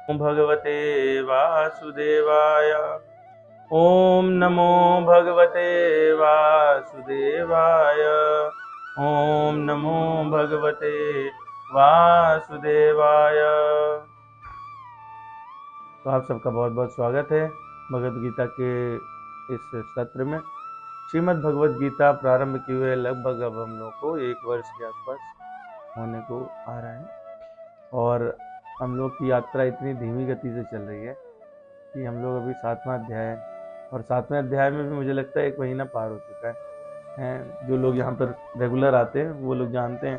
भगवते वासुदेवाय। ओम नमो भगवते वासुदेवाय। ओम नमो भगवते वासुदेवाय। तो आप सबका बहुत बहुत स्वागत है भगवद गीता के इस सत्र में। श्रीमद् भगवद गीता प्रारंभ किए हुए लगभग अब हम लोग को 1 वर्ष के आसपास होने को आ रहा है, और हम लोग की यात्रा इतनी धीमी गति से चल रही है कि हम लोग अभी 7वां अध्याय है, और 7वें अध्याय में भी मुझे लगता है 1 महीना पार हो चुका है। जो लोग यहाँ पर रेगुलर आते हैं वो लोग जानते हैं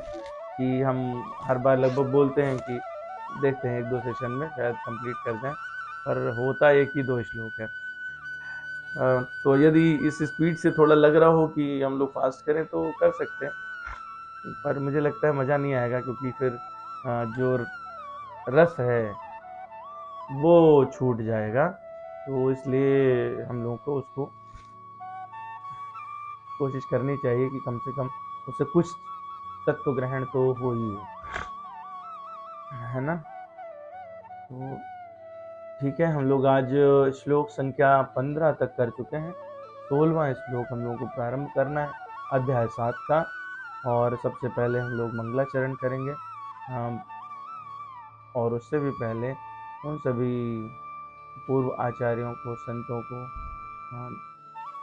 कि हम हर बार लगभग बोलते हैं कि देखते हैं 1-2 सेशन में शायद कंप्लीट कर दें, पर होता 1 ही 2 श्लोक है। तो यदि इस स्पीड से थोड़ा लग रहा हो कि हम लोग फास्ट करें तो कर सकते हैं, पर मुझे लगता है मज़ा नहीं आएगा, क्योंकि फिर जो रस है वो छूट जाएगा। तो इसलिए हम लोगों को उसको कोशिश करनी चाहिए कि कम से कम उससे कुछ तत्व ग्रहण तो हो ही हो, है ना। तो ठीक है, हम लोग आज श्लोक संख्या 15 तक कर चुके हैं। 16वां श्लोक हम लोगों को प्रारंभ करना है अध्याय 7 का। और सबसे पहले हम लोग मंगलाचरण करेंगे, और उससे भी पहले उन सभी पूर्व आचार्यों को, संतों को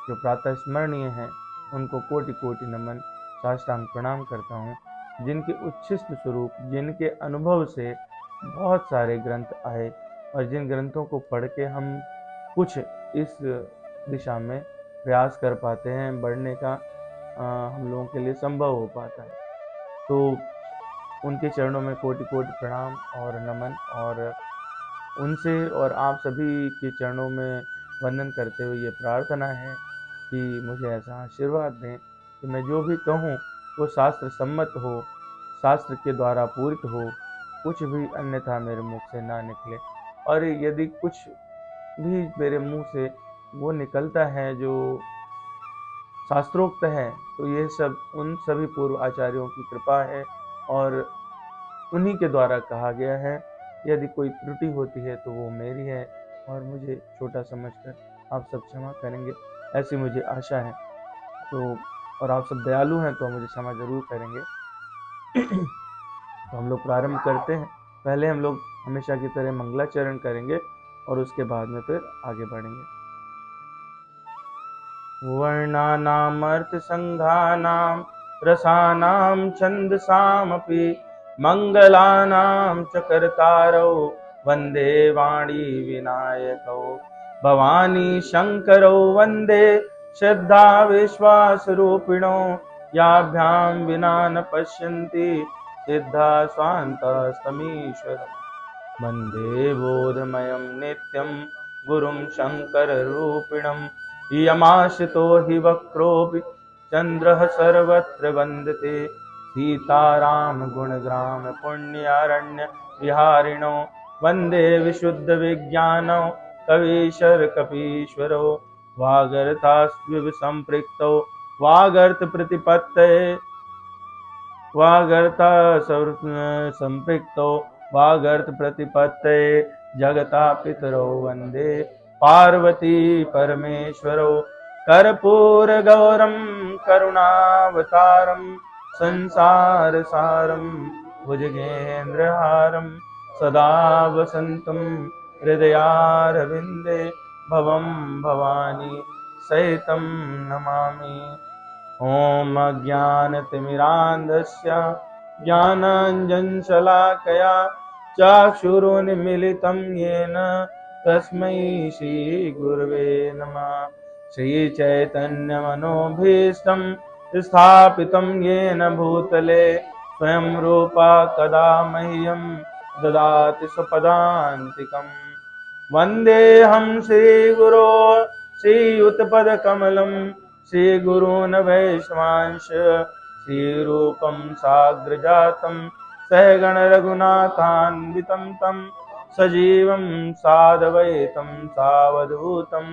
जो प्रातः स्मरणीय हैं, उनको कोटि कोटि नमन, साष्टांग प्रणाम करता हूँ, जिनके उच्छिष्ट स्वरूप, जिनके अनुभव से बहुत सारे ग्रंथ आए, और जिन ग्रंथों को पढ़ के हम कुछ इस दिशा में प्रयास कर पाते हैं, बढ़ने का हम लोगों के लिए संभव हो पाता है। तो उनके चरणों में कोटि कोटि प्रणाम और नमन, और उनसे और आप सभी के चरणों में वंदन करते हुए ये प्रार्थना है कि मुझे ऐसा आशीर्वाद दें कि मैं जो भी कहूँ वो शास्त्र सम्मत हो, शास्त्र के द्वारा पूरित हो, कुछ भी अन्यथा मेरे मुख से ना निकले। और यदि कुछ भी मेरे मुंह से वो निकलता है जो शास्त्रोक्त है, तो ये सब उन सभी पूर्व आचार्यों की कृपा है और उन्हीं के द्वारा कहा गया है। यदि कोई त्रुटि होती है तो वो मेरी है, और मुझे छोटा समझकर आप सब क्षमा करेंगे, ऐसी मुझे आशा है। तो और आप सब दयालु हैं तो मुझे क्षमा जरूर करेंगे। तो हम लोग प्रारंभ करते हैं। पहले हम लोग हमेशा की तरह मंगलाचरण करेंगे और उसके बाद में फिर आगे बढ़ेंगे। वर्णानामर्थसङ्घानां रसानां छन्दसामपि मङ्गलानां च कर्तारौ वन्दे वाणी विनायकौ। भवानी शङ्करौ वन्दे श्रद्धा विश्वासरूपिणौ। याभ्यां विना न पश्यन्ति सिद्धा स्वान्तस्तमीश्वरम्। वन्दे बोधमयं नित्यं गुरुं शङ्कररूपिणम्। यमाश्रितो हि वक्रोऽपि चन्द्रः सर्वत्र वन्दते। सीतारामगुणग्राम पुण्यारण्यविहारिणो वन्दे विशुद्धविज्ञानौ कवीशर्कपीश्वरो। वागर्तास्विव सम्पृक्तौ वागर्तप्रतिपत्तये वागर्ता सम्पृक्तौ वागर्त प्रतिपत्तये जगता पितरौ वन्दे पार्वती परमेश्वरौ। कर्पूरगौरं करुणावतारं संसारसारं भुजगेन्द्रहारं सदा वसन्तं हृदयारविन्दे भवं भवानी सहितं नमामि। ॐ अज्ञानतिमिरान्धस्य ज्ञानाञ्जनशलाकया चक्षुरुन्मीलितं येन तस्मै श्रीगुरवे नमः। श्रीचैतन्यमनोभीष्टं स्थापितं येन भूतले स्वयं रूपा कदा मह्यं ददाति स्वपदान्तिकम्। वन्देऽहं श्रीगुरो श्रीयुतपदकमलं श्रीगुरून् वैष्णवांश। श्रीरूपं साग्रजातं सहगणरघुनाथान्वितं तं सजीवं साद्वैतं सावधूतं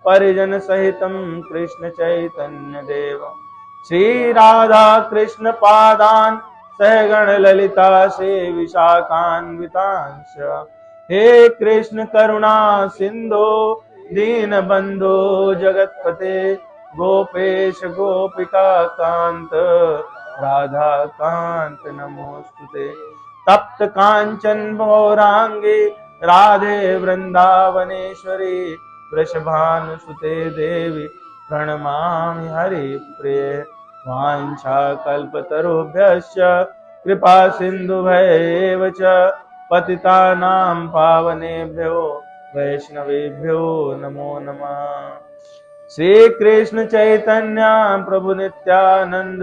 परिजनसहितं कृष्णचैतन्यदेवं श्रीराधाकृष्णपादान् सहगणललिता श्रीविशाखान्वितांश। हे कृष्ण करुणा सिंधु दीन बंधु जगतपते गोपेश गोपिका कांत राधा कांत नमोस्तुते। तप्त कांचन गौरांगी राधे वृंदावनेश्वरी वृषभानुसुते देवी प्रणमामि हरिप्रिये। वाञ्छाकल्पतरुभ्यश्च कृपा सिन्धुभ्यैव च पतितानां पावनेभ्यो वैष्णवेभ्यो नमो नमः। श्री कृष्ण चैतन्य प्रभु नित्यानंद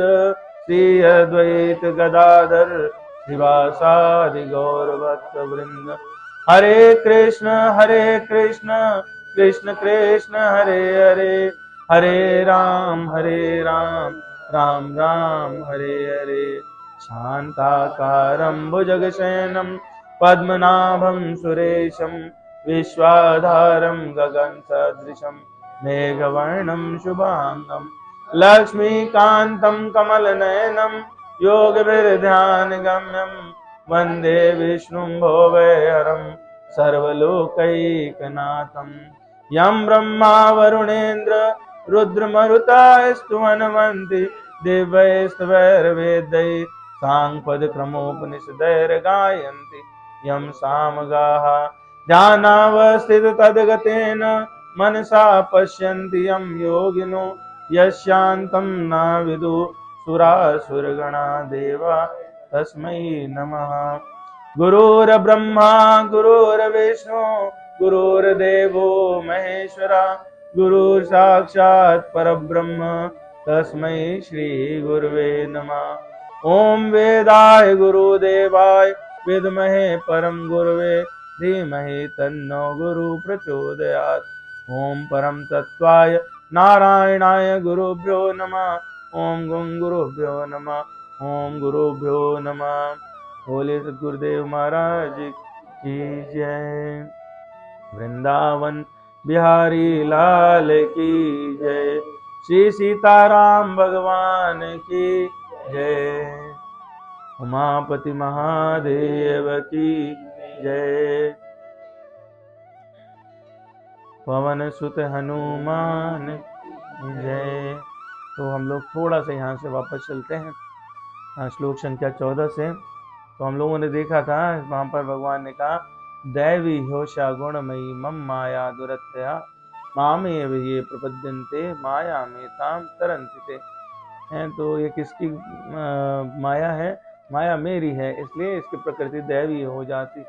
श्री अद्वैत गदाधर श्रीवासादि गौर भक्त वृंद। हरे कृष्ण कृष्ण कृष्ण हरे हरे हरे राम राम राम हरे हरे। शान्ताकारं भुजगशयनं पद्मनाभं सुरेशं विश्वाधारं गगनसदृशं मेघवर्णं शुभांगं लक्ष्मीकान्तं कमलनयनं योगविध्यानगम्यं वन्दे विष्णुं भोगहरं सर्वलोकैकनाथं। यं ब्रह्मा वरुणेन्द्र रुद्रमरुतास्तुवन्वन्ति दिव्यैस्तवैर्वेदैः साङ्गपदक्रमोपनिषदैर्गायन्ति यं सामगाः ध्यानावस्थिततद्गतेन मनसा पश्यन्ति यं योगिनो यस्यान्तं न विदुः सुरासुरगणा देवा तस्मै नमः। गुरुर्ब्रह्मा गुरुर्विष्णु गुरुर्देवो महेश्वरा गुरुर्साक्षात् परब्रह्म तस्मै श्री गुरुवे नमः। ओम वेदाय गुरुदेवाय विद्महे परम गुरुवे धीमहि तन्नो गुरु प्रचोदयात्। ओम परम तत्वाय नारायणाय गुरुभ्यो नमः। ओम गं गुरुभ्यो नमः। ओम गुरुभ्यो नमः। बोले सद्गुरुदेव महाराज की जय। वृंदावन बिहारी लाल की जय। श्री सीताराम भगवान की जय। उमापति महादेव की जय। पवन सुत हनुमान की जय। तो हम लोग थोड़ा सा यहाँ से वापस चलते हैं श्लोक संख्या 14 से। तो हम लोगों ने देखा था वहां पर भगवान ने कहा दैवी होशा गुणमयी मम माया दुरत्या मामेव ये प्रपद्यन्ते माया में ताम तरन्ति हैं। तो ये किसकी माया है? माया मेरी है, इसलिए इसकी प्रकृति दैवी हो जाती।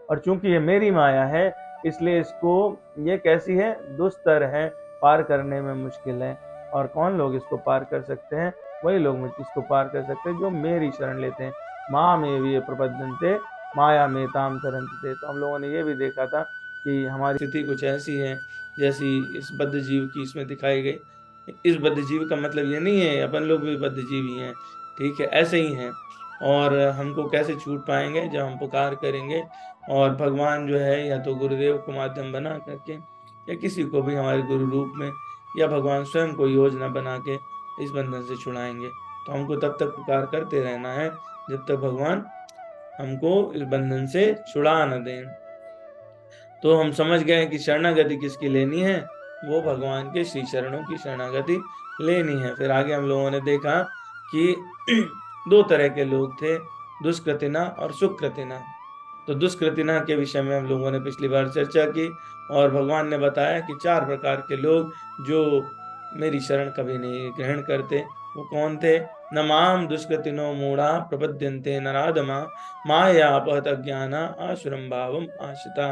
और चूंकि ये मेरी माया है इसलिए इसको ये कैसी है? दुस्तर है, पार करने में मुश्किल है। और कौन लोग इसको पार कर सकते हैं? वही लोग इसको पार कर सकते हैं जो मेरी शरण लेते हैं। माँ में भी ये प्रपद्यन्ते माया में ताम तरन्ति। तो हम लोगों ने ये भी देखा था कि हमारी स्थिति कुछ ऐसी है जैसी इस बद्ध जीव की इसमें दिखाई गई। इस बद्ध जीव का मतलब ये नहीं है अपन लोग भी बद्ध जीव ही हैं, ठीक है, ऐसे ही हैं। और हमको कैसे छूट पाएंगे? जब हम पुकार करेंगे और भगवान जो है या तो गुरुदेव को माध्यम बना करके या किसी को भी हमारे गुरु रूप में या भगवान स्वयं को योजना बना के इस बंधन से छुड़ाएंगे। तो हमको तब तक पुकार करते रहना है जब तक भगवान हमको इस बंधन से छुड़ा न दें। तो हम समझ गए कि शरणागति किसकी लेनी है? वो भगवान के श्री चरणों की शरणागति लेनी है। फिर आगे हम लोगों ने देखा कि दो तरह के लोग थे, दुष्कृतिना और सुकृतिना। तो दुष्कृतिना के विषय में हम लोगों ने पिछली बार चर्चा की और भगवान ने बताया कि 4 प्रकार के लोग जो मेरी शरण कभी नहीं ग्रहण करते वो कौन थे? न माम दुष्कृतिनो मूढ़ा प्रपद्यन्ते नराधमा माया अपहत अज्ञाना आसुरम भावम आशिता।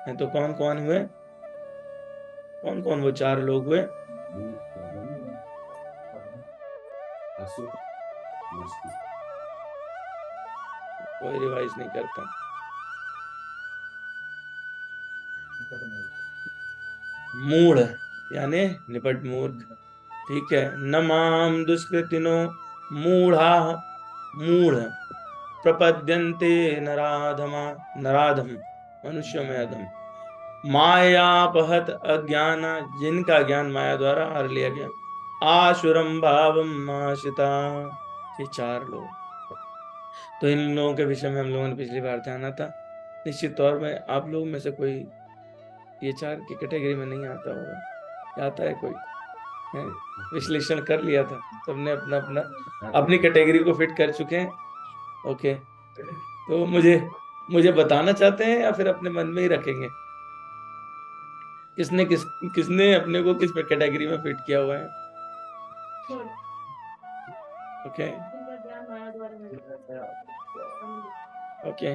है तो कौन कौन हुए? कौन कौन वो 4 लोग हुए? कोई रिवाइज नहीं करता। मूढ़ यानी निपट मूर्ख, ठीक है। न माम दुष्कृतिनो मूढ़ा, मूढ़ प्रपद्यन्ते नराधमा, नराधम मनुष्य में अधम, मायापहत अज्ञान जिनका ज्ञान माया द्वारा हर लिया गया, आसुरम भावम आशिता। ये 4 लोग। तो इन लोगों के विषय में हम लोगों ने पिछली बार जाना था निश्चित तौर में आप लोगों में से कोई ये 4 की कैटेगरी में नहीं आता होगा, या आता है कोई? है? विश्लेषण कर लिया था सबने, अपना अपना अपनी कैटेगरी को फिट कर चुके हैं। ओके, तो मुझे बताना चाहते हैं या फिर अपने मन में ही रखेंगे? किसने अपने को किस कैटेगरी में फिट किया हुआ है? ओके ओके,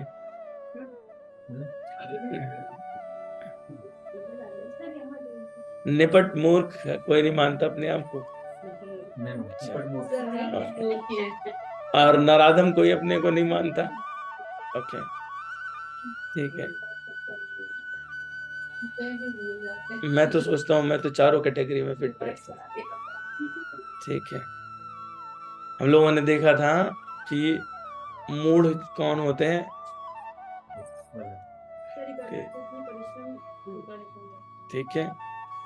निपट मूर्ख कोई नहीं मानता अपने आप को, और नराधम कोई अपने को नहीं मानता। ओके, ठीक है। मैं तो सोचता हूँ मैं तो चारों कैटेगरी में फिट बैठता हूँ। ठीक है, हम लोगों ने देखा था कि मूढ़ कौन होते हैं। ठीक है,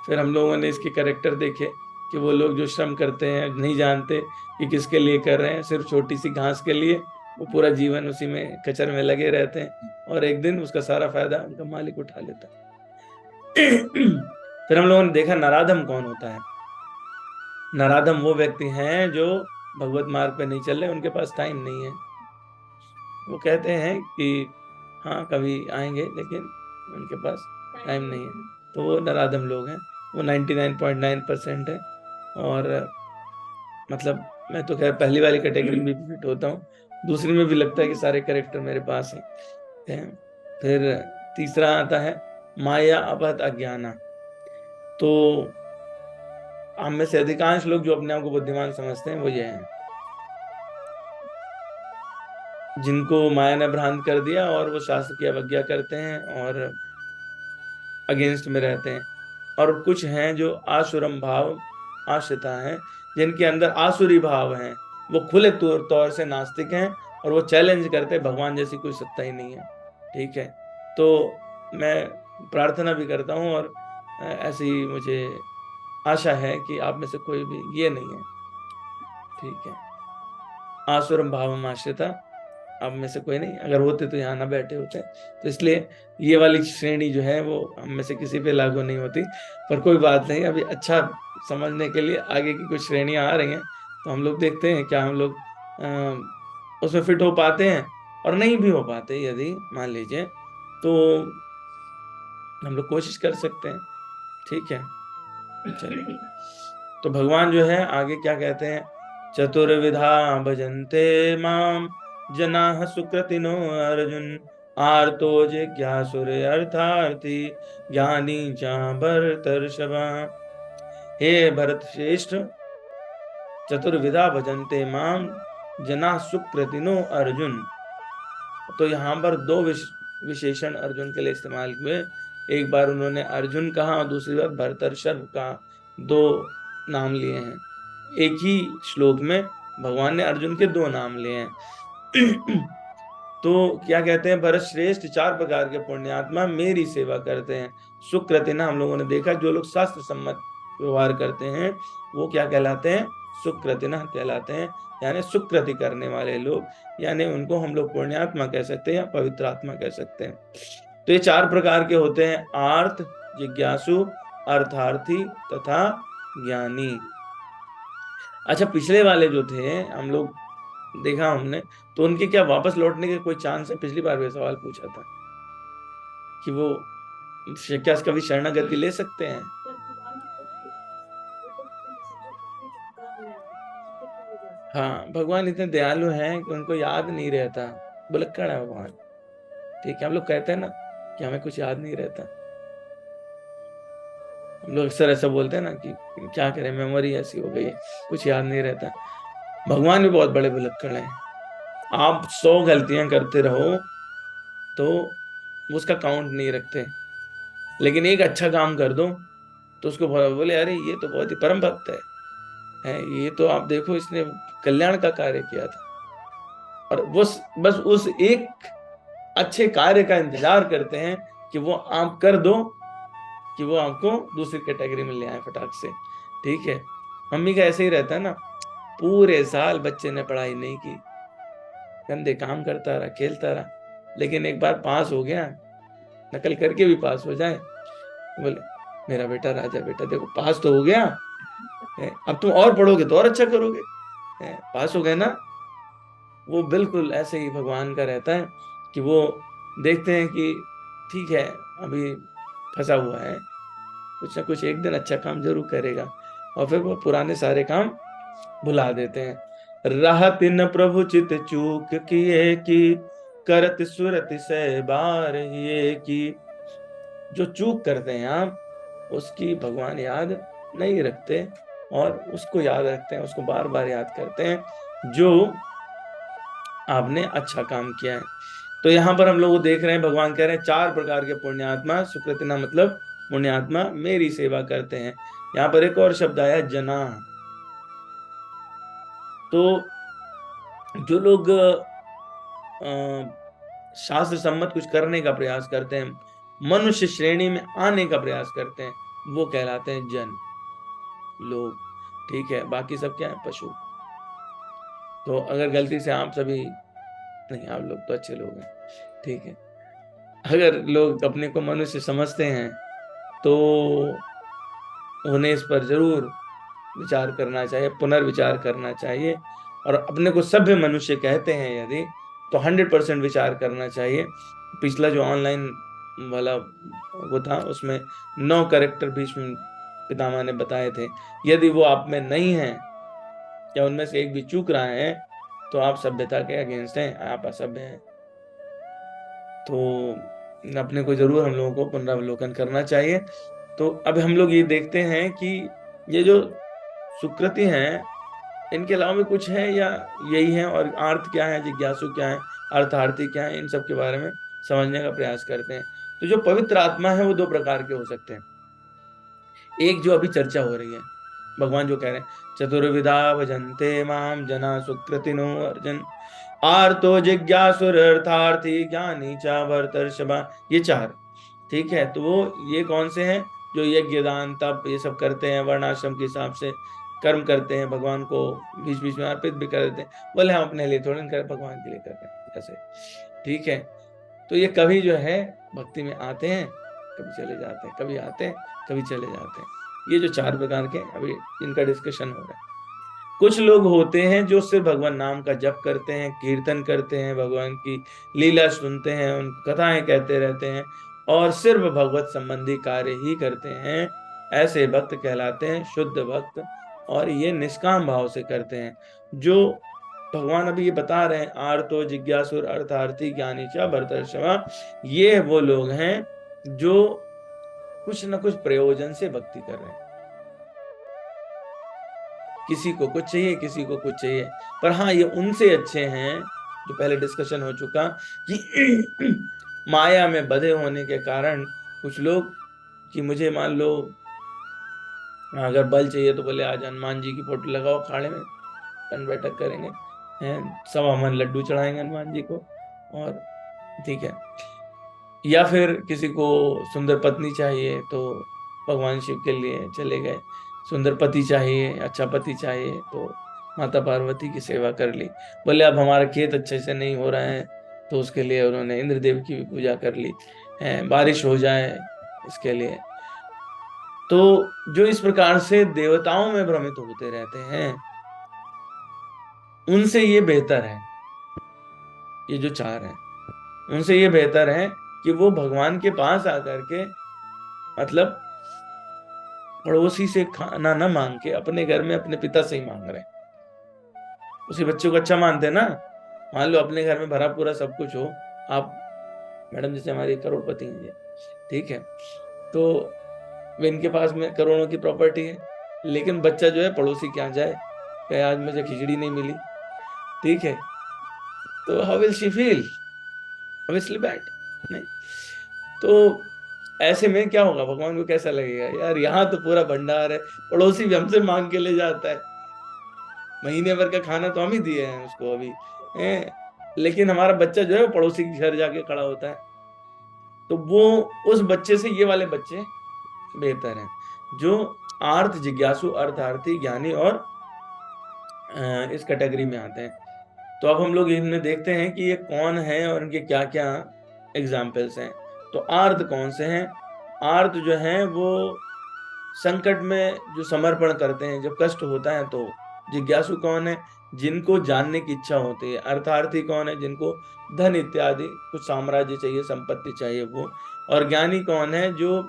फिर हम लोगों ने इसके कैरेक्टर देखे कि वो लोग जो श्रम करते हैं, नहीं जानते कि किसके लिए कर रहे हैं, सिर्फ छोटी सी घास के लिए, वो पूरा जीवन उसी में कचर में लगे रहते हैं, और एक दिन उसका सारा फायदा उनका मालिक उठा लेता है। फिर हम लोगों ने देखा नराधम कौन होता है। नराधम वो व्यक्ति हैं जो भगवत मार्ग पे नहीं चल रहे, उनके पास टाइम नहीं है। वो कहते हैं कि हाँ कभी आएंगे, लेकिन उनके पास टाइम नहीं है, तो वो नराधम लोग हैं। वो 99.9% है। और मतलब मैं तो खैर पहली वाली कैटेगरी में भी फिट होता हूँ, दूसरी में भी लगता है कि सारे कैरेक्टर मेरे पास हैं। फिर तीसरा आता है माया अपहत अज्ञाना। तो हम में से अधिकांश लोग जो अपने आप को बुद्धिमान समझते हैं वो ये हैं, जिनको माया ने भ्रांत कर दिया और वो शास्त्र की अवज्ञा करते हैं और अगेंस्ट में रहते हैं। और कुछ हैं जो आसुरम भाव आश्रिता हैं, जिनके अंदर आसुरी भाव हैं, वो खुले तौर से नास्तिक हैं और वो चैलेंज करते हैं भगवान जैसी कोई सत्ता ही नहीं है। ठीक है, तो मैं प्रार्थना भी करता हूँ और ऐसी मुझे आशा है कि आप में से कोई भी ये नहीं है। ठीक है, आसुरम भावम आश्रिता आप में से कोई नहीं, अगर होते तो यहाँ ना बैठे होते। तो इसलिए ये वाली श्रेणी जो है वो हम में से किसी पे लागू नहीं होती, पर कोई बात नहीं, अभी अच्छा समझने के लिए आगे की कुछ श्रेणियां आ रही हैं, तो हम लोग देखते हैं क्या हम लोग उसमें फिट हो पाते हैं। और नहीं भी हो पाते यदि मान लीजिए, तो हम लोग कोशिश कर सकते हैं। ठीक है, चलिए। तो भगवान जो है आगे क्या कहते हैं, चतुर्विधा भजन्ते माम जनाः सुकृतिनो अर्जुन आर्तो जिज्ञासुरे अर्थार्थी ज्ञानी च भरतर्षभा। हे भरत श्रेष्ठ, चतुर्विधा भजन्ते माम जनाः सुकृतिनो अर्जुन। तो यहाँ पर दो विशेषण अर्जुन के लिए इस्तेमाल हुए। एक बार उन्होंने अर्जुन कहा और दूसरी बार भरतर्षभ का, दो नाम लिए हैं एक ही श्लोक में। भगवान ने अर्जुन के दो नाम लिए हैं। तो क्या कहते हैं, भरत श्रेष्ठ 4 प्रकार के पुण्यात्मा मेरी सेवा करते हैं। सुकृतिना हम लोगों ने देखा, जो लोग शास्त्र सम्मत व्यवहार करते हैं वो क्या कहलाते हैं, सुकृतिना कहलाते हैं, यानी सुकृति करने वाले लोग, यानी उनको हम लोग पुण्यात्मा कह सकते हैं या पवित्र आत्मा कह सकते हैं। तो ये 4 प्रकार के होते हैं, आर्त, जिज्ञासु, अर्थार्थी तथा ज्ञानी। अच्छा, पिछले वाले जो थे हम लोग देखा हमने, तो उनके क्या वापस लौटने के कोई चांस है? पिछली बार भी सवाल पूछा था कि वो क्या कभी शरणागति ले सकते हैं। हाँ, भगवान इतने दयालु हैं कि उनको याद नहीं रहता, भुलक्कड़ है भगवान। ठीक है, हम लोग कहते हैं ना कि हमें कुछ याद नहीं रहता, हम लोग अक्सर ऐसा बोलते हैं ना कि क्या करें, मेमोरी ऐसी हो गई है, कुछ याद नहीं रहता। भगवान भी बहुत बड़े भुलक्कड़ हैं। आप 100 गलतियां करते रहो तो उसका काउंट नहीं रखते, लेकिन एक अच्छा काम कर दो तो उसको बोले अरे ये तो बहुत ही परम भक्त है, ये तो आप देखो इसने कल्याण का कार्य किया था। और बस उस एक अच्छे कार्य का इंतजार करते हैं कि वो आप कर दो, कि वो आपको दूसरी कैटेगरी में ले आए फटाक से। ठीक है, मम्मी का ऐसे ही रहता है ना, पूरे साल बच्चे ने पढ़ाई नहीं की, गंदे काम करता रहा, खेलता रहा, लेकिन एक बार पास हो गया, नकल करके भी पास हो जाए, बोले मेरा बेटा राजा बेटा देखो पास तो हो गया, अब तुम और पढ़ोगे तो और अच्छा करोगे, पास हो गए ना। वो बिल्कुल ऐसे ही भगवान का रहता है कि वो देखते हैं कि ठीक है अभी फंसा हुआ है, कुछ ना कुछ एक दिन अच्छा काम जरूर करेगा, और फिर वो पुराने सारे काम भुला देते हैं। राहत न प्रभु चित चूक किए की, करत सुरत से बार ये की। जो चूक करते हैं आप, उसकी भगवान याद नहीं रखते, और उसको याद रखते हैं, उसको बार बार याद करते हैं जो आपने अच्छा काम किया है। तो यहाँ पर हम लोग देख रहे हैं, भगवान कह रहे हैं 4 प्रकार के पुण्यात्मा, सुकृतिना मतलब पुण्यात्मा मेरी सेवा करते हैं। यहाँ पर एक और शब्द आया जना। तो जो लोग शास्त्र सम्मत कुछ करने का प्रयास करते हैं, मनुष्य श्रेणी में आने का प्रयास करते हैं, वो कहलाते हैं जन, लोग। ठीक है, बाकी सब क्या है, पशु। तो अगर गलती से आप सभी, नहीं आप लोग तो अच्छे लोग हैं, ठीक है, अगर लोग अपने को मनुष्य समझते हैं तो उन्हें इस पर जरूर विचार करना चाहिए, पुनर्विचार करना चाहिए। और अपने को सभ्य मनुष्य कहते हैं यदि, तो 100% विचार करना चाहिए। पिछला जो ऑनलाइन वाला वो था, उसमें 9 कैरेक्टर भीष्म पितामह ने बताए थे। यदि वो आप में नहीं है या उनमें से एक भी चूक रहा है, तो आप सभ्यता के अगेंस्ट हैं, आप असभ्य हैं। तो अपने को जरूर हम लोगों को पुनरावलोकन करना चाहिए। तो अब हम लोग ये देखते हैं कि ये जो सुकृति हैं, इनके अलावा भी कुछ है या यही है, और अर्थ क्या है, जिज्ञासु क्या है, अर्थार्थी क्या है, इन सब के बारे में समझने का प्रयास करते हैं। तो जो पवित्र आत्मा है वो 2 प्रकार के हो सकते हैं। एक जो अभी चर्चा हो रही है, भगवान जो कह रहे हैं, चतुर्विधा भजन्ते माम जना सुकृतिनो अर्जुन, आर्तो जिज्ञासुर अर्थार्थी ज्ञानी चा भरतर्षभा, ये 4। ठीक है, तो वो ये कौन से हैं, जो यज्ञ दान तप ये सब करते हैं, वर्णाश्रम के हिसाब से कर्म करते हैं, भगवान को बीच बीच में अर्पित भी कर देते हैं, बोले हम अपने लिए थोड़ी कर, भगवान के लिए कर रहे हैं ऐसे। ठीक है, तो ये कभी जो है भक्ति में आते हैं, कभी चले जाते हैं, कभी आते हैं, कभी चले जाते हैं। ये जो 4 प्रकार के अभी इनका डिस्कशन हो रहा है। कुछ लोग होते हैं जो सिर्फ भगवान नाम का जप करते हैं, कीर्तन करते हैं, भगवान की लीला सुनते हैं, उन कथाएं कहते रहते हैं, और सिर्फ भगवत संबंधी कार्य ही करते हैं। ऐसे भक्त कहलाते हैं शुद्ध भक्त, और ये निष्काम भाव से करते हैं। जो भगवान अभी ये बता रहे हैं, आर्तो जिज्ञासुर अर्थार्थी ज्ञानी च भरतर्षभा, ये वो लोग हैं जो कुछ न कुछ प्रयोजन से भक्ति कर रहे हैं। किसी को कुछ चाहिए, किसी को कुछ चाहिए, पर हाँ ये उनसे अच्छे हैं, जो पहले डिस्कशन हो चुका कि माया में बंधे होने के कारण कुछ लोग, कि मुझे मान लो अगर बल चाहिए तो बोले आज हनुमान जी की फोटो लगाओ अखाड़े में, दंड बैठक करेंगे, हैं 1.25 लड्डू चढ़ाएंगे हनुमान जी को, और ठीक है। या फिर किसी को सुंदर पत्नी चाहिए तो भगवान शिव के लिए चले गए, सुंदर पति चाहिए, अच्छा पति चाहिए तो माता पार्वती की सेवा कर ली। बोले अब हमारा खेत अच्छे से नहीं हो रहा है, तो उसके लिए उन्होंने इंद्रदेव की भी पूजा कर ली है, बारिश हो जाए इसके लिए। तो जो इस प्रकार से देवताओं में भ्रमित होते रहते हैं, उनसे ये बेहतर है, ये जो 4 हैं उनसे ये बेहतर है कि वो भगवान के पास आकर के, मतलब पड़ोसी से खाना ना मांग के अपने घर में अपने पिता से ही मांग रहे हैं। उसी बच्चे को अच्छा मानते हैं ना। मान लो अपने घर में भरा पूरा सब कुछ हो, आप मैडम जैसे हमारी करोड़पति हैं ये, ठीक है, तो वे इनके पास में करोड़ों की प्रॉपर्टी है, लेकिन बच्चा जो है पड़ोसी के यहाँ जाए, कहे आज मुझे खिचड़ी नहीं मिली, ठीक है, तो how will she feel, obviously bad, नहीं। तो ऐसे में क्या होगा, भगवान को कैसा लगेगा, यार यहाँ तो पूरा भंडार है, पड़ोसी भी हमसे मांग के ले जाता है, महीने भर का खाना तो हम ही दिए हैं उसको अभी, लेकिन हमारा बच्चा जो है वो पड़ोसी के घर जाके खड़ा होता है। तो वो उस बच्चे से ये वाले बच्चे बेहतर हैं, जो आर्थ जिज्ञासु अर्थार्थी ज्ञानी और इस कैटेगरी में आते हैं। तो अब हम लोग इनमें देखते हैं कि ये कौन है और इनके क्या क्या एग्जाम्पल्स हैं। तो आर्त कौन से हैं? आर्त जो हैं वो संकट में जो समर्पण करते हैं, जब कष्ट होता है तो। जिज्ञासु कौन है? जिनको जानने की इच्छा होती है। अर्थार्थी कौन है? जिनको धन इत्यादि कुछ साम्राज्य चाहिए, संपत्ति चाहिए वो। और ज्ञानी कौन है? जो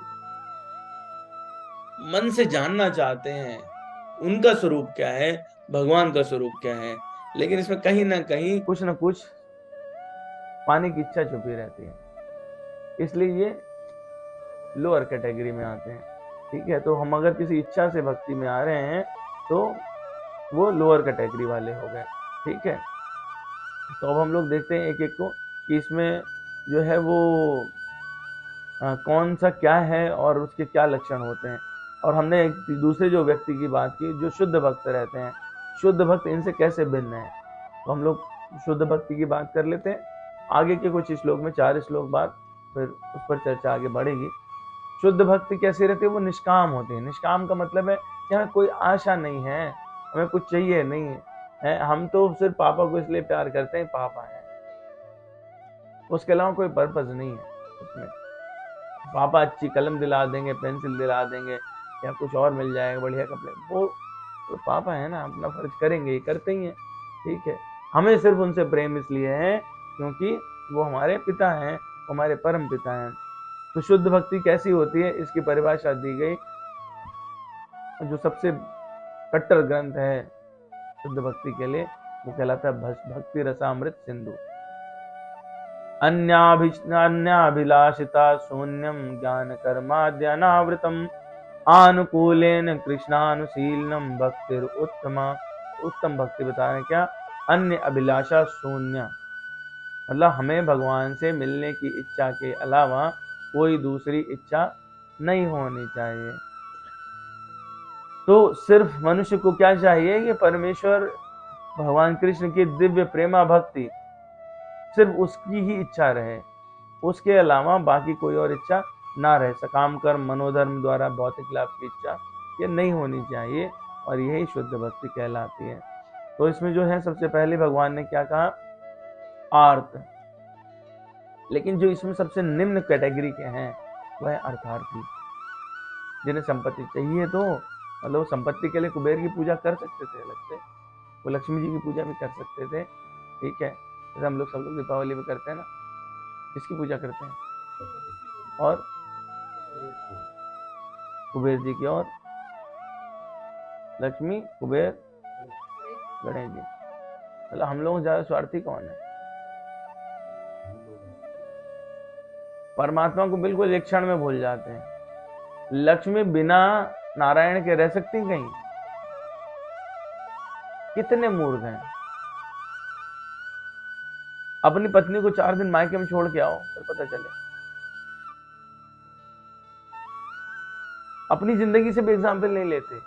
मन से जानना चाहते हैं उनका स्वरूप क्या है, भगवान का स्वरूप क्या है। लेकिन इसमें कहीं ना कहीं कुछ न कुछ पाने की इच्छा छुपी रहती है, इसलिए ये लोअर कैटेगरी में आते हैं। ठीक है, तो हम अगर किसी इच्छा से भक्ति में आ रहे हैं तो वो लोअर कैटेगरी वाले हो गए। ठीक है, तो अब हम लोग देखते हैं एक एक को कि इसमें जो है वो कौन सा क्या है और उसके क्या लक्षण होते हैं। और हमने एक दूसरे जो व्यक्ति की बात की जो शुद्ध भक्त रहते हैं, शुद्ध भक्त इनसे कैसे भिन्न है, तो हम लोग शुद्ध भक्ति की बात कर लेते हैं। आगे के कुछ श्लोक में, 4 श्लोक बाद फिर उस पर चर्चा आगे बढ़ेगी। शुद्ध भक्ति कैसी रहती है? वो निष्काम होती है। निष्काम का मतलब है कि हमें कोई आशा नहीं है, हमें कुछ चाहिए नहीं है, हम तो सिर्फ पापा को इसलिए प्यार करते हैं पापा है, उसके अलावा कोई पर्पज नहीं है उसमें। पापा अच्छी कलम दिला देंगे, पेंसिल दिला देंगे या कुछ और मिल जाएगा, बढ़िया कपड़े, वो तो पापा है ना, अपना फर्ज करेंगे, ये करते ही हैं। ठीक है, हमें सिर्फ उनसे प्रेम इसलिए है क्योंकि वो हमारे पिता हैं, हमारे परम पिता हैं। तो शुद्ध भक्ति कैसी होती है, इसकी परिभाषा दी गई। जो सबसे कट्टर ग्रंथ है शुद्ध भक्ति के लिए वो कहलाता है भक्ति रसामृत सिंधु। अन्याभिलाषिता शून्यम ज्ञान कर्माद्यनावृतम आनुकूलेन कृष्णानुशीलनम भक्तिर उत्तमा। उत्तम भक्ति बता रहे हैं क्या? अन्य अभिलाषा शून्य, मतलब हमें भगवान से मिलने की इच्छा के अलावा कोई दूसरी इच्छा नहीं होनी चाहिए। तो सिर्फ मनुष्य को क्या चाहिए कि परमेश्वर भगवान कृष्ण की दिव्य प्रेमा भक्ति, सिर्फ उसकी ही इच्छा रहे, उसके अलावा बाकी कोई और इच्छा ना रहे। सकाम कर्म मनोधर्म द्वारा भौतिक लाभ की इच्छा ये नहीं होनी चाहिए, और यही शुद्ध भक्ति कहलाती है। तो इसमें जो है सबसे पहले भगवान ने क्या कहा? आर्त। लेकिन जो इसमें सबसे निम्न कैटेगरी के हैं वह है अर्थार्थी, जिन्हें संपत्ति चाहिए। तो मतलब संपत्ति के लिए कुबेर की पूजा कर सकते थे, लगते वो लक्ष्मी जी की पूजा भी कर सकते थे। ठीक है, जैसे हम लोग सब लोग दीपावली में करते हैं ना, किसकी पूजा करते हैं? और कुबेर जी की, और लक्ष्मी, कुबेर, गणेश जी। मतलब हम लोग ज्यादा स्वार्थी कौन है? परमात्मा को बिल्कुल एक क्षण में भूल जाते हैं। लक्ष्मी बिना नारायण के रह सकती कहीं? कितने मूर्ख हैं। अपनी पत्नी को 4 दिन मायके में छोड़ के आओ फिर पता चले। अपनी जिंदगी से भी एग्जाम्पल नहीं लेते।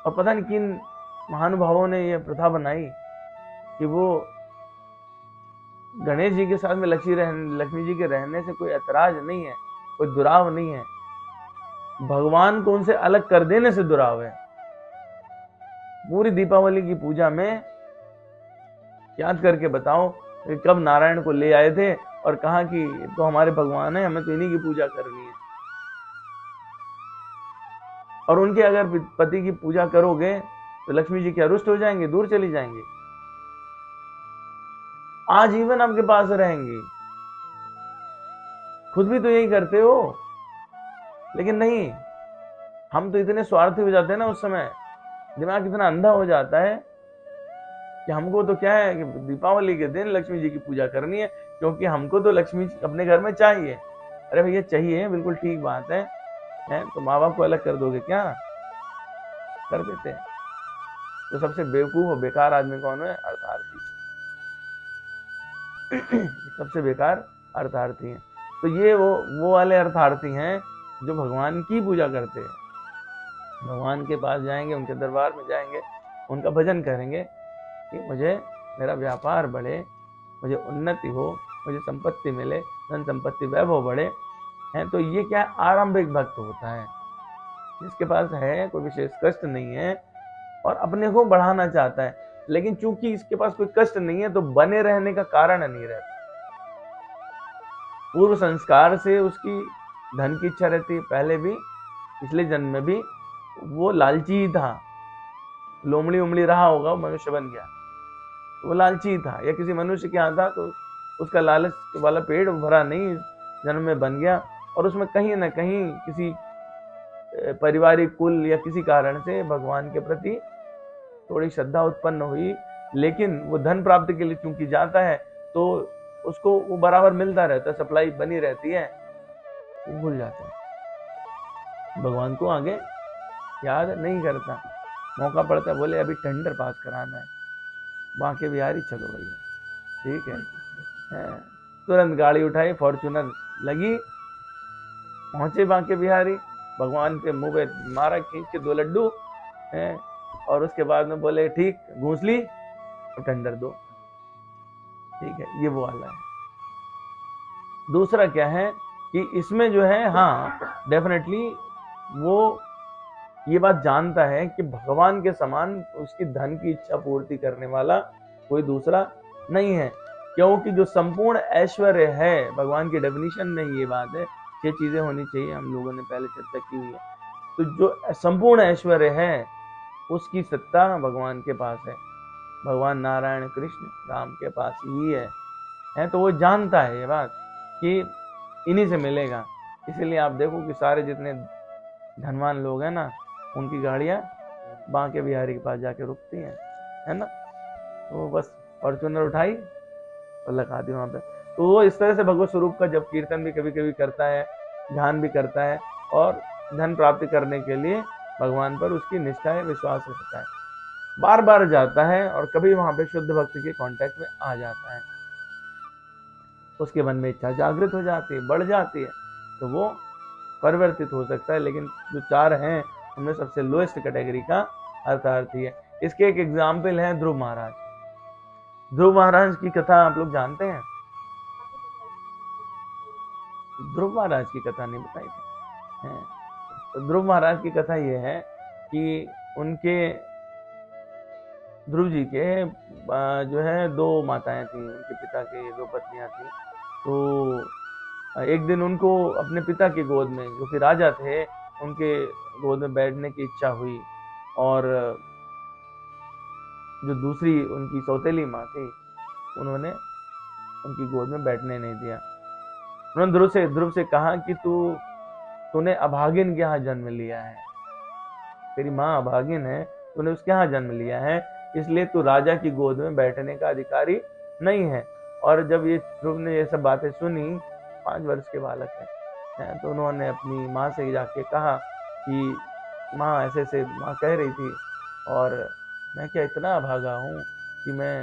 और पता नहीं किन महानुभावों ने यह प्रथा बनाई कि वो गणेश जी के साथ में लक्ष्मी जी के रहने से कोई ऐतराज नहीं है, कोई दुराव नहीं है, भगवान को उनसे अलग कर देने से दुराव है। पूरी दीपावली की पूजा में याद करके बताओ कि कब नारायण को ले आए थे और कहा कि तो हमारे भगवान है, हमें तो इन्हीं की पूजा करनी है। और उनके अगर पति की पूजा करोगे तो लक्ष्मी जी क्या रुष्ट हो जाएंगे, दूर चली जाएंगी, आजीवन आपके पास रहेंगी। खुद भी तो यही करते हो। लेकिन नहीं, हम तो इतने स्वार्थी हो जाते हैं ना, उस समय दिमाग इतना अंधा हो जाता है कि हमको तो क्या है कि दीपावली के दिन लक्ष्मी जी की पूजा करनी है, क्योंकि हमको तो लक्ष्मी अपने घर में चाहिए। अरे भैया चाहिए, बिल्कुल ठीक बात है, तो माँ बाप को अलग कर दोगे क्या? कर देते हैं। तो सबसे बेवकूफ और बेकार आदमी कौन है? अर्थार्थी। सबसे बेकार अर्थार्थी हैं। तो ये वो वाले अर्थार्थी हैं जो भगवान की पूजा करते हैं, भगवान के पास जाएंगे, उनके दरबार में जाएंगे, उनका भजन करेंगे कि मुझे मेरा व्यापार बढ़े, मुझे उन्नति हो, मुझे संपत्ति मिले, धन संपत्ति वैभव बढ़े। हैं तो ये क्या आरंभिक भक्त होता है, जिसके पास है, कोई विशेष कष्ट नहीं है, और अपने को बढ़ाना चाहता है, लेकिन चूंकि इसके पास कोई कष्ट नहीं है तो बने रहने का कारण नहीं रहता। पूर्व संस्कार से उसकी धन की इच्छा रहती है, पहले भी पिछले जन्म में भी वो लालची ही था, लोमड़ी उमड़ी रहा होगा, मनुष्य बन गया, वो लालची था, या किसी मनुष्य के यहाँ था तो उसका लालच वाला पेट भरा नहीं, जन्म में बन गया, और उसमें कहीं ना कहीं किसी पारिवारिक कुल या किसी कारण से भगवान के प्रति थोड़ी श्रद्धा उत्पन्न हुई, लेकिन वो धन प्राप्ति के लिए चूंकि जाता है तो उसको वो बराबर मिलता रहता है, सप्लाई बनी रहती है, वो भूल जाता है, भगवान को आगे याद नहीं करता। मौका पड़ता है, बोले अभी टेंडर पास कराना है, बांके बिहारी चलो भैया, ठीक है, तुरंत गाड़ी उठाई, फॉर्च्यूनर लगी, पहुंचे बांके बिहारी, भगवान के मुंह पे मारा खींच के 2 लड्डू, और उसके बाद में बोले ठीक घूस ली, टेंडर दो, ठीक है, ये वो वाला है। दूसरा क्या है कि इसमें जो है, हाँ डेफिनेटली वो ये बात जानता है कि भगवान के समान उसकी धन की इच्छा पूर्ति करने वाला कोई दूसरा नहीं है, क्योंकि जो संपूर्ण ऐश्वर्य है, भगवान की डेफिनेशन में ये बात है, 6 चीजें होनी चाहिए, हम लोगों ने पहले चर्चा की हुई है, तो जो संपूर्ण ऐश्वर्य है उसकी सत्ता भगवान के पास है, भगवान नारायण कृष्ण राम के पास ही है, तो वो जानता है ये बात कि इन्हीं से मिलेगा। इसीलिए आप देखो कि सारे जितने धनवान लोग हैं ना, उनकी गाड़ियां बांके बिहारी के पास जाके रुकती हैं, है ना, तो बस फॉर्च्यूनर उठाई और लगा दी वहां पे। तो वो इस तरह से भगवत स्वरूप का जब कीर्तन भी कभी कभी करता है, ध्यान भी करता है, और धन प्राप्ति करने के लिए भगवान पर उसकी निष्ठा है, विश्वास रहता है, बार बार जाता है और कभी वहां पे शुद्ध भक्त के कांटेक्ट में आ जाता है, उसके मन में इच्छा जागृत हो जाती है, बढ़ जाती है, तो वो परिवर्तित हो सकता है। लेकिन जो 4 हैं उनमें सबसे लोएस्ट कैटेगरी का अर्थार्थी है। इसके एक एग्जाम्पल है ध्रुव महाराज। ध्रुव महाराज की कथा आप लोग जानते हैं? ध्रुव महाराज की कथा नहीं बताई थी। तो ध्रुव महाराज की कथा ये है कि उनके ध्रुव जी के जो है 2 माताएं थी, उनके पिता के 2 पत्नियां थी। तो एक दिन उनको अपने पिता की गोद में, जो कि राजा थे, उनके गोद में बैठने की इच्छा हुई, और जो दूसरी उनकी सौतेली माँ थी, उन्होंने उनकी गोद में बैठने नहीं दिया। उन्होंने ध्रुव से कहा कि तूने अभागिन के यहाँ जन्म लिया है, तेरी माँ अभागिन है, तूने उसके यहाँ जन्म लिया है, इसलिए तू राजा की गोद में बैठने का अधिकारी नहीं है। और जब ये ध्रुव ने ये सब बातें सुनी, 5 वर्ष के बालक है, तो उन्होंने अपनी माँ से जाके कहा कि माँ ऐसे ऐसे माँ कह रही थी, और मैं क्या इतना अभागा हूँ कि मैं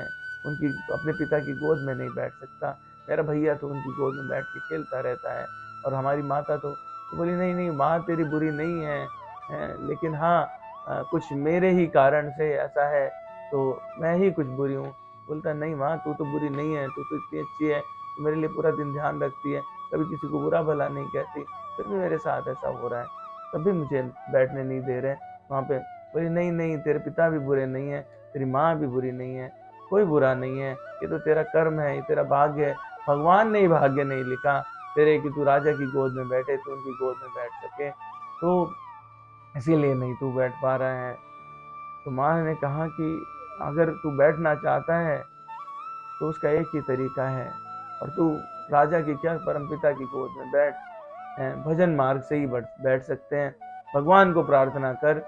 उनकी अपने पिता की गोद में नहीं बैठ सकता, मेरा भैया तो उनकी गोद में बैठ के खेलता रहता है, और हमारी माता तो बोली नहीं नहीं माँ तेरी बुरी नहीं है, लेकिन हाँ कुछ मेरे ही कारण से ऐसा है, तो मैं ही कुछ बुरी हूँ। बोलता नहीं माँ तू तो बुरी नहीं है, तू तो इतनी अच्छी है, तू मेरे लिए पूरा दिन ध्यान रखती है, कभी किसी को बुरा भला नहीं कहती, फिर भी मेरे साथ ऐसा हो रहा है, तब भी मुझे बैठने नहीं दे रहे वहाँ पे। बोली नहीं नहीं तेरे पिता भी बुरे नहीं है, तेरी माँ भी बुरी नहीं है, कोई बुरा नहीं है, ये तो तेरा कर्म है, ये तेरा भाग्य है, भगवान ने ही भाग्य नहीं लिखा तेरे कि तू राजा की गोद में बैठे, तू उनकी गोद में बैठ सके, तो इसीलिए नहीं तू बैठ पा रहा है। तो माँ ने कहा कि अगर तू बैठना चाहता है तो उसका एक ही तरीका है, और तू राजा की क्या परमपिता की गोद में बैठ, भजन मार्ग से ही बैठ सकते हैं, भगवान को प्रार्थना कर,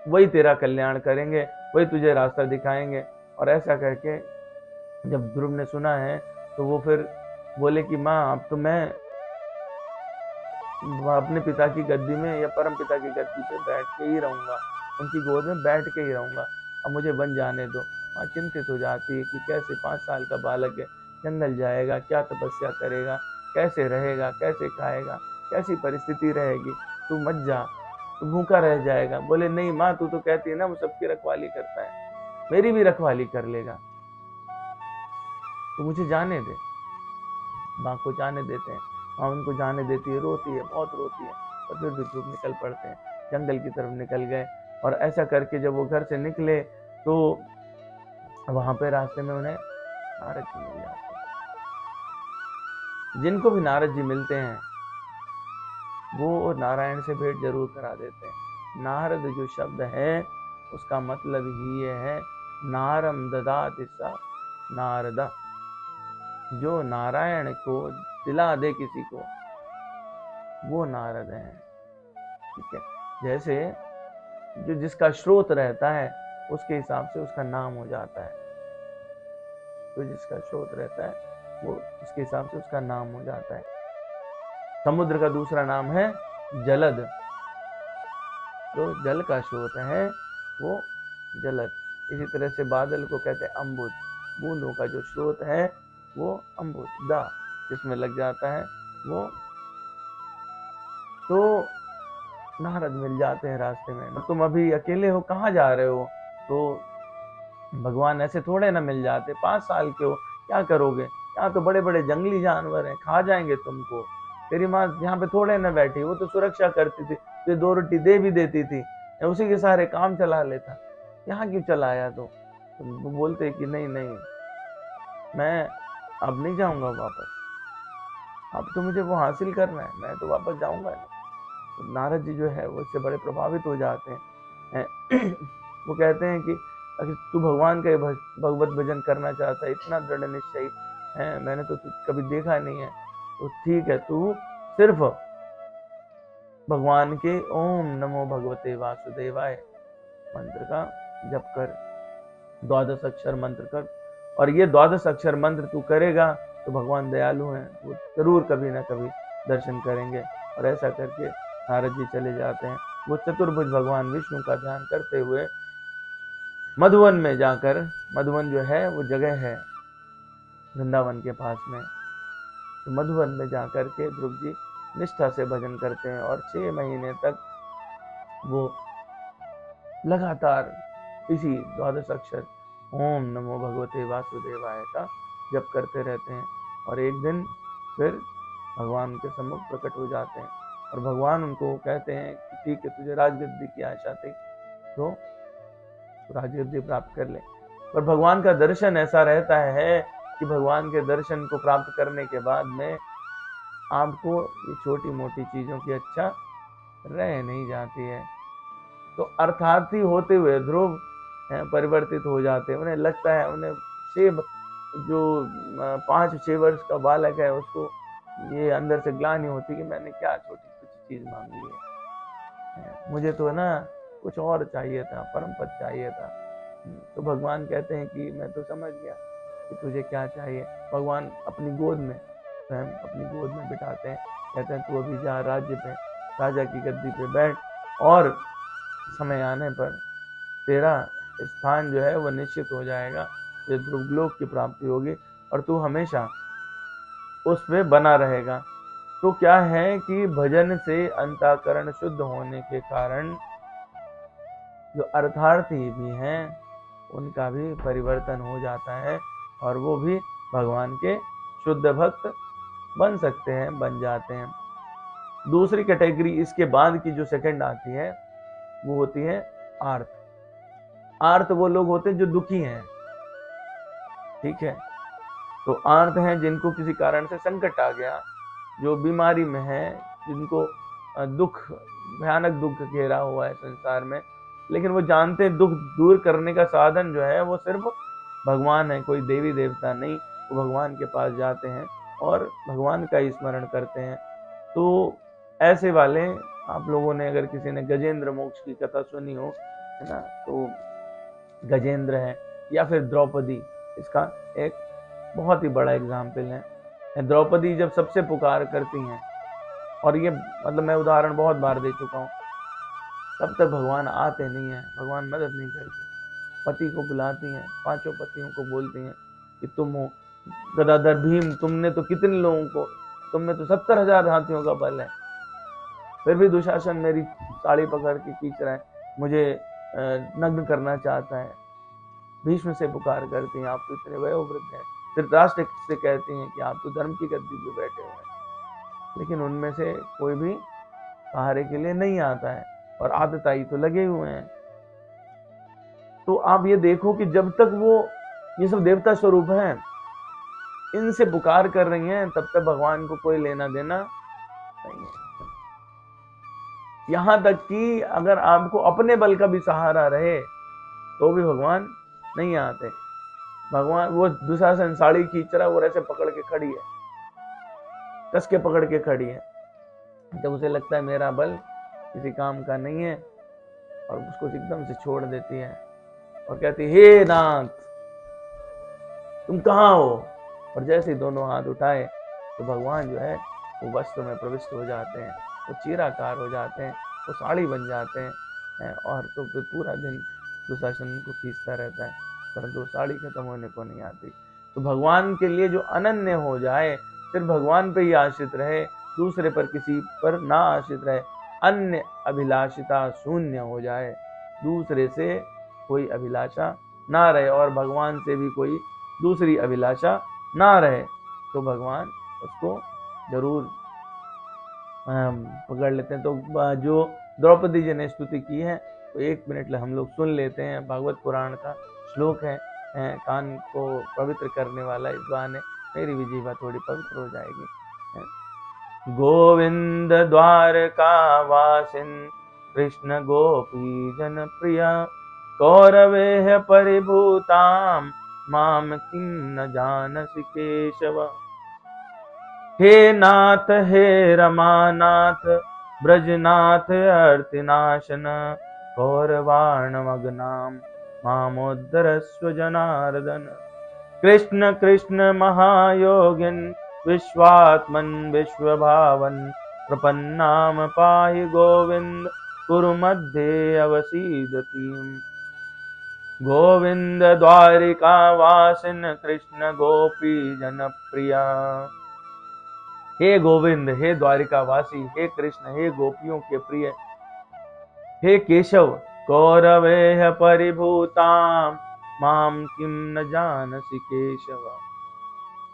वही तेरा कल्याण करेंगे, वही तुझे रास्ता दिखाएंगे। और ऐसा करके जब ध्रुव ने सुना है तो वो फिर बोले कि माँ अब तो मैं अपने पिता की गद्दी में या परम पिता की गद्दी पे बैठ के ही रहूंगा, उनकी गोद में बैठ के ही रहूंगा, अब मुझे बन जाने दो। माँ चिंतित हो जाती है कि कैसे 5 साल का बालक है, जंगल जाएगा, क्या तपस्या करेगा, कैसे रहेगा, कैसे खाएगा, कैसी परिस्थिति रहेगी, तू मत जा, तू भूखा रह जाएगा। बोले नहीं माँ तू तो कहती है ना वो सबकी रखवाली करता है, मेरी भी रखवाली कर लेगा, तो मुझे जाने दे। माँ को जाने देते हैं, माँ उनको जाने देती है, रोती है, बहुत रोती है, और फिर ध्रुव निकल पड़ते हैं, जंगल की तरफ निकल गए। और ऐसा करके जब वो घर से निकले तो वहां पे रास्ते में उन्हें नारद जी मिल जाते हैं। जिनको भी नारद जी मिलते हैं वो नारायण से भेंट जरूर करा देते हैं। नारद जो शब्द है उसका मतलब ही ये है नारम ददाति स नारद, जो नारायण को दिला दे किसी को वो नारद है। ठीक है, जैसे जो जिसका स्रोत रहता है उसके हिसाब से उसका नाम हो जाता है। तो जिसका स्रोत रहता है वो उसके हिसाब से उसका नाम हो जाता है। समुद्र का दूसरा नाम है जलद, जो जल का स्रोत है वो जलद। इसी तरह से बादल को कहते हैं अम्बुद, बूंदों का जो स्रोत है वो अम्बुद, दा जिसमें लग जाता है वो। तो नारद मिल जाते हैं रास्ते में। तुम अभी अकेले हो, कहाँ जा रहे हो? तो भगवान ऐसे थोड़े ना मिल जाते, 5 साल के हो, क्या करोगे? यहाँ तो बड़े बड़े जंगली जानवर हैं, खा जाएंगे तुमको। तेरी माँ यहाँ पे थोड़े ना बैठी, वो तो सुरक्षा करती थी, तो 2 रोटी दे भी देती थी, उसी के सारे काम चला लेता। यहाँ क्यों चला आया? तो वो बोलते कि नहीं नहीं, मैं अब नहीं जाऊंगा वापस, अब तो मुझे वो हासिल करना है, मैं तो वापस जाऊंगा नहीं। तो नारद जी जो है वो इससे बड़े प्रभावित हो जाते हैं। वो कहते हैं कि अगर तू भगवान का भगवत भजन करना चाहता है, इतना दृढ़ निश्चय है, मैंने तो कभी देखा नहीं है, तो ठीक है, तू सिर्फ भगवान के ओम नमो भगवते वासुदेवाय मंत्र का जप कर, 12 अक्षर मंत्र कर। और ये 12 अक्षर मंत्र तू करेगा तो भगवान दयालु हैं, वो जरूर कभी ना कभी दर्शन करेंगे। और ऐसा करके नारद जी चले जाते हैं। वो चतुर्भुज भगवान विष्णु का ध्यान करते हुए मधुवन में जाकर, मधुवन जो है वो जगह है वृंदावन के पास में, तो मधुवन में जाकर के ध्रुव जी निष्ठा से भजन करते हैं और 6 महीने तक वो लगातार इसी 12 अक्षर ओम नमो भगवते वासुदेवाय का जप करते रहते हैं। और एक दिन फिर भगवान के सम्मुख प्रकट हो जाते हैं और भगवान उनको कहते हैं कि ठीक है, तुझे राजगद्दी की आशा थी तो राजगद्दी प्राप्त कर ले। पर भगवान का दर्शन ऐसा रहता है कि भगवान के दर्शन को प्राप्त करने के बाद में आपको ये छोटी मोटी चीजों की अच्छा रह नहीं जाती है। तो अर्थार्थी होते हुए ध्रुव परिवर्तित हो जाते हैं। उन्हें लगता है, उन्हें सेब जो 5-6 वर्ष का बालक है उसको ये अंदर से ग्लानि होती कि मैंने क्या छोटी कुछ चीज मांगी है, मुझे तो ना कुछ और चाहिए था, परम पद चाहिए था। तो भगवान कहते हैं कि मैं तो समझ गया कि तुझे क्या चाहिए। भगवान अपनी गोद में, स्वयं अपनी गोद में बिठाते हैं, कहते हैं तू अभी जा राज्य पे, राजा की गद्दी पे बैठ, और समय आने पर तेरा स्थान जो है वो निश्चित हो जाएगा, ये ध्रुवलोक की प्राप्ति होगी और तू हमेशा उस पे बना रहेगा। तो क्या है कि भजन से अंतःकरण शुद्ध होने के कारण जो अर्थार्थी भी हैं उनका भी परिवर्तन हो जाता है और वो भी भगवान के शुद्ध भक्त बन सकते हैं, बन जाते हैं। दूसरी कैटेगरी इसके बाद की जो सेकंड आती है वो होती है आर्त। आर्त वो लोग होते हैं जो दुखी हैं, ठीक है। तो आर्त हैं जिनको किसी कारण से संकट आ गया, जो बीमारी में है, जिनको दुख, भयानक दुख घेरा हुआ है संसार में, लेकिन वो जानते हैं दुख दूर करने का साधन जो है वो सिर्फ भगवान है, कोई देवी देवता नहीं। वो भगवान के पास जाते हैं और भगवान का ही स्मरण करते हैं। तो ऐसे वाले, आप लोगों ने अगर किसी ने गजेंद्र मोक्ष की कथा सुनी हो, है ना, तो गजेंद्र है या फिर द्रौपदी, इसका एक बहुत ही बड़ा एग्जाम्पल है। द्रौपदी जब सबसे पुकार करती हैं, और ये मतलब मैं उदाहरण बहुत बार दे चुका हूँ, तब तक भगवान आते नहीं हैं, भगवान मदद नहीं करते। पति को बुलाती हैं, 5 पतियों को बोलती हैं कि तुम हो गदाधर भीम, तुमने तो कितने लोगों को, तुम में तो 70,000 हाथियों का बल है, फिर भी दुशासन मेरी साड़ी पकड़ के खींच रहा है, मुझे नग्न करना चाहता है। भीष्म से पुकार करती हैं, आप तो इतने वयोवृद्ध हैं। धृतराष्ट्र से कहती हैं कि आप तो धर्म की गद्दी पे बैठे हुए हैं। लेकिन उनमें से कोई भी सहारे के लिए नहीं आता है और आतताई तो लगे हुए हैं। तो आप ये देखो कि जब तक वो ये सब देवता स्वरूप हैं, इनसे पुकार कर रही हैं, तब तक भगवान को कोई लेना देना नहीं है। यहां तक कि अगर आपको अपने बल का भी सहारा रहे तो भी भगवान नहीं आते। भगवान, वो दुशासन साड़ी खींच रहा है, वो ऐसे पकड़ के खड़ी है, कस के पकड़ के खड़ी है। जब उसे लगता है मेरा बल किसी काम का नहीं है, और उसको एकदम से छोड़ देती है और कहती है, हे नाथ तुम कहाँ हो। और जैसे ही दोनों हाथ उठाए तो भगवान जो है वो वस्त्र में प्रविष्ट हो जाते हैं, वो चीराकार हो जाते हैं, वो साड़ी बन जाते हैं। और तो फिर पूरा दिन दुशासन को खींचता रहता है, परंतु साड़ी खत्म होने को नहीं आती। तो भगवान के लिए जो अनन्य हो जाए, सिर्फ भगवान पे ही आश्रित रहे, दूसरे पर किसी पर ना आश्रित रहे, अन्य अभिलाषिता शून्य हो जाए, दूसरे से कोई अभिलाषा ना रहे और भगवान से भी कोई दूसरी अभिलाषा ना रहे, तो भगवान उसको जरूर पकड़ लेते हैं। तो जो द्रौपदी जी ने स्तुति की है, तो 1 मिनट हम लोग सुन लेते हैं। भागवत पुराण का श्लोक है, कान को पवित्र करने वाला। इस बहाने मेरी भी जीवा थोड़ी पवित्र हो जाएगी। गोविंद द्वारका वासिन कृष्ण गोपी जन प्रिया, कौरवेह परिभूताम माम किम न जानसि केशव। हे नाथ हे रमानाथ ब्रजनाथ अर्तिनाशन, कौरवाणमग्नाम मामोद्धरस्व जनार्दन। कृष्ण कृष्ण महायोगिन विश्वात्मन विश्वभावन, प्रपन्नाम पाहि गोविंद कुरु मध्ये अवसीदतीम्। गोविंद द्वारिका वासिन कृष्ण गोपी जन प्रिया। हे गोविंद, हे द्वारिका वासी, हे कृष्ण, हे गोपियों के प्रिय, हे केशव, कौरवेह परिभूताम माम किम न जानसि केशव।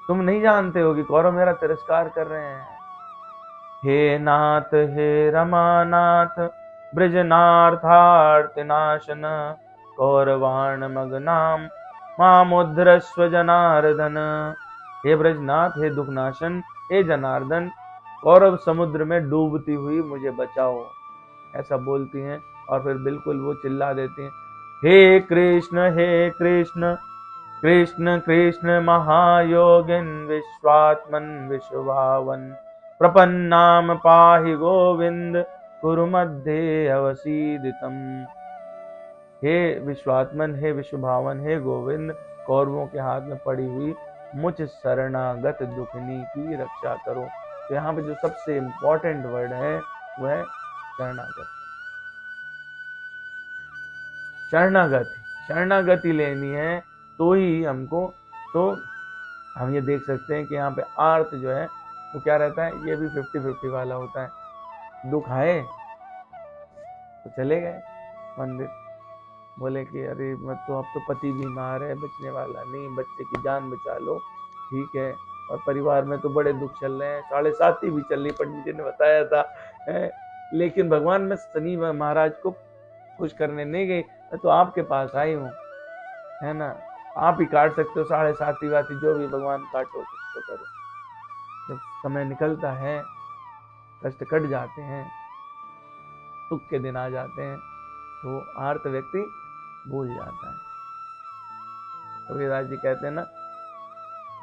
तुम नहीं जानते हो कि कौरव मेरा तिरस्कार कर रहे हैं। हे नाथ हे रमानाथ ब्रजनार्थार्तिनाशन, कौरवाण मगनाम मामुद्रस्व जनार्दन। हे ब्रजनाथ, हे दुखनाशन, हे जनार्दन, कौरव समुद्र में डूबती हुई मुझे बचाओ, ऐसा बोलती हैं। और फिर बिल्कुल वो चिल्ला देती हैं, हे कृष्ण कृष्ण कृष्ण महायोगिन विश्वात्मन विश्वभावन, प्रपन्नाम पाहि गोविंद कुरु मध्ये अवसीदितम। हे विश्वात्मन, हे विश्वभावन, हे गोविंद, कौरवों के हाथ में पड़ी हुई मुझ शरणागत दुखनी की रक्षा करो। तो यहाँ पे जो सबसे इंपॉर्टेंट वर्ड है वह है शरणागत। शरणागति लेनी है तो ही हमको, तो हम ये देख सकते हैं कि यहाँ पे आर्त जो है वो क्या रहता है, ये भी 50-50 वाला होता है। दुख आए तो चले गए मंदिर, बोले कि अरे मत, तो अब तो पति बीमार है, बचने वाला नहीं, बच्चे की जान बचा लो, ठीक है। और परिवार में तो बड़े दुख चल रहे हैं, 7.5 भी चल रही, पंडित जी ने बताया था है? लेकिन भगवान, मैं शनि महाराज को खुश करने नहीं गई, मैं तो आपके पास आई हूँ, है ना। आप ही काट सकते हो 7.5 वाती, जो भी भगवान काटो कुछ तो करो। जब समय निकलता है, कष्ट कट जाते हैं, सुख के दिन आ जाते हैं, तो आर्त व्यक्ति भूल जाता है। कबीरदास जी कहते हैं ना,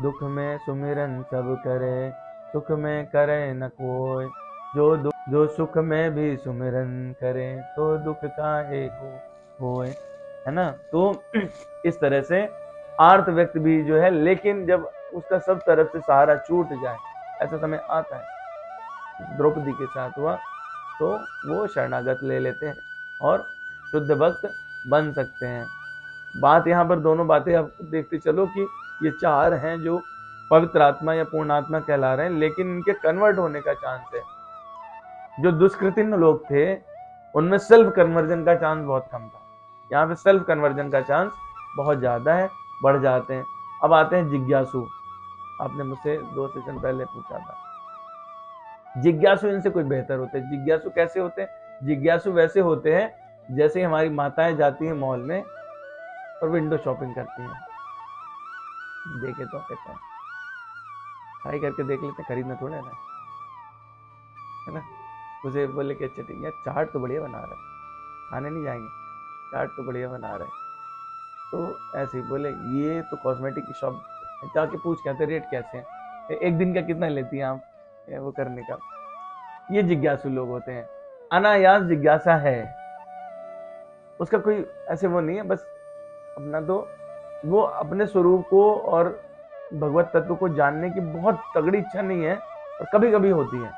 दुख में सुमिरन सब करे, सुख में करे न कोई, जो सुख में भी सुमिरन करे, तो दुख काहे को होए, है ना। तो इस तरह से आर्त व्यक्ति भी जो है, लेकिन जब उसका सब तरफ से सहारा छूट जाए, ऐसा समय आता है, द्रौपदी के साथ हुआ, तो वो शरणागत ले लेते हैं और शुद्ध भक्त बन सकते हैं। बात यहाँ पर दोनों बातें आप देखते चलो कि ये 4 हैं जो पवित्र आत्मा या पूर्ण आत्मा कहला रहे हैं, लेकिन इनके कन्वर्ट होने का चांस है। जो दुष्कृतिन लोग थे उनमें सेल्फ कन्वर्जन का चांस बहुत कम था, यहाँ पे सेल्फ कन्वर्जन का चांस बहुत ज्यादा है, बढ़ जाते हैं। अब आते हैं जिज्ञासु। आपने मुझसे 2 सेशन पहले पूछा था, जिज्ञासु इनसे कोई बेहतर होते हैं। जिज्ञासु कैसे होते हैं? जिज्ञासु वैसे होते हैं जैसे हमारी माताएं जाती हैं मॉल में, और विंडो शॉपिंग करती हैं। देखे तो कहते हैं ट्राई करके देख लेते, खरीदना थोड़ा है ना। उसे बोले कि अच्छा ठीक है, चाट तो बढ़िया बना रहा है, खाने नहीं जाएंगे, चाट तो बढ़िया बना रहा है। तो ऐसे ही बोले ये तो कॉस्मेटिक की शॉप, जाके पूछ के आते रेट कैसे हैं, एक दिन का कितना लेती हैं आप वो करने का। ये जिज्ञासु लोग होते हैं, अनायास जिज्ञासा है, उसका कोई ऐसे वो नहीं है, बस अपना तो वो अपने स्वरूप को और भगवत तत्व को जानने की बहुत तगड़ी इच्छा नहीं है, और कभी कभी होती है,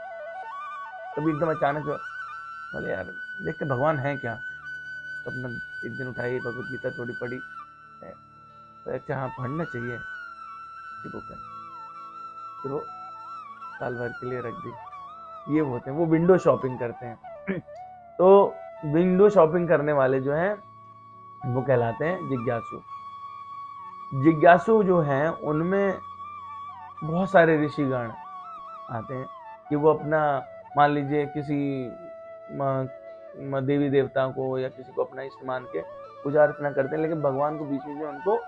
कभी एकदम अचानक बोले यार देखते भगवान है क्या, तो अपना एक दिन उठाई भगवत गीता थोड़ी पढ़ी, तो अच्छा हाँ पढ़ना चाहिए बुक है, फिर वो साल भर के लिए रख दी। ये होते हैं वो विंडो शॉपिंग करते हैं। तो विंडो शॉपिंग करने वाले जो हैं वो कहलाते हैं जिज्ञासु। जिज्ञासु जो हैं उनमें बहुत सारे ऋषिगण आते हैं कि वो अपना मान लीजिए किसी देवी देवता को या किसी को अपना इष्ट मान के पूजा अर्चना करते हैं, लेकिन भगवान को बीच में जो उनको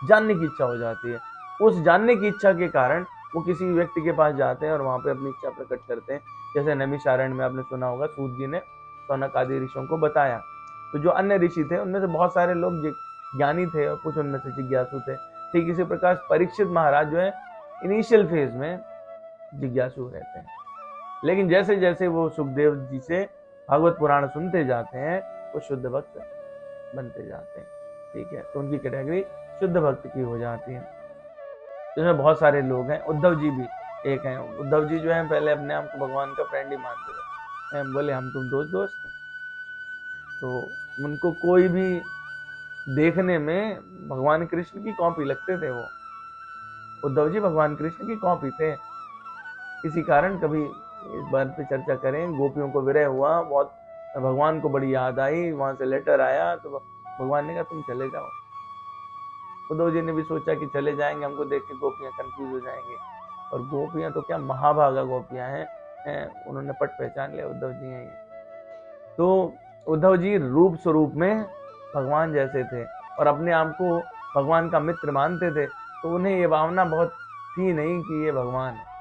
जानने की इच्छा हो जाती है, उस जानने की इच्छा के कारण वो किसी व्यक्ति के पास जाते हैं और वहां पे अपनी इच्छा प्रकट करते हैं। जैसे नैमिषारण्य में आपने सुना होगा, सूत जी ने शौनक आदि ऋषियों को बताया। तो जो अन्य ऋषि थे उनमें से बहुत सारे लोग ज्ञानी थे और कुछ उनमें से जिज्ञासु थे। ठीक इसी प्रकार परीक्षित महाराज जो है इनिशियल फेज में जिज्ञासु रहते हैं, लेकिन जैसे जैसे वो सुखदेव जी से भागवत पुराण सुनते जाते हैं वो शुद्ध भक्त बनते जाते हैं। ठीक है, तो उनकी कैटेगरी शुद्ध भक्त की हो जाती है। तो इसमें बहुत सारे लोग हैं, उद्धव जी भी एक हैं। उद्धव जी जो है पहले अपने आप को भगवान का फ्रेंड ही मानते थे, बोले हम तुम दोस्त। तो उनको कोई भी देखने में भगवान कृष्ण की कॉपी लगते थे। वो उद्धव जी भगवान कृष्ण की कॉपी थे। इसी कारण कभी इस बात पे चर्चा करें, गोपियों को विरह हुआ, बहुत भगवान को बड़ी याद आई, वहां से लेटर आया, तो भगवान ने कहा तुम चले जाओ। उद्धव जी ने भी सोचा कि चले जाएंगे, हमको देख के गोपियां कंफ्यूज हो जाएंगी, और गोपियां तो क्या महाभागा गोपियां हैं, उन्होंने पट पहचान लिया उद्धव जी हैं ये। तो उद्धव जी रूप स्वरूप में भगवान जैसे थे और अपने आप को भगवान का मित्र मानते थे, तो उन्हें ये भावना बहुत थी नहीं कि ये भगवान है।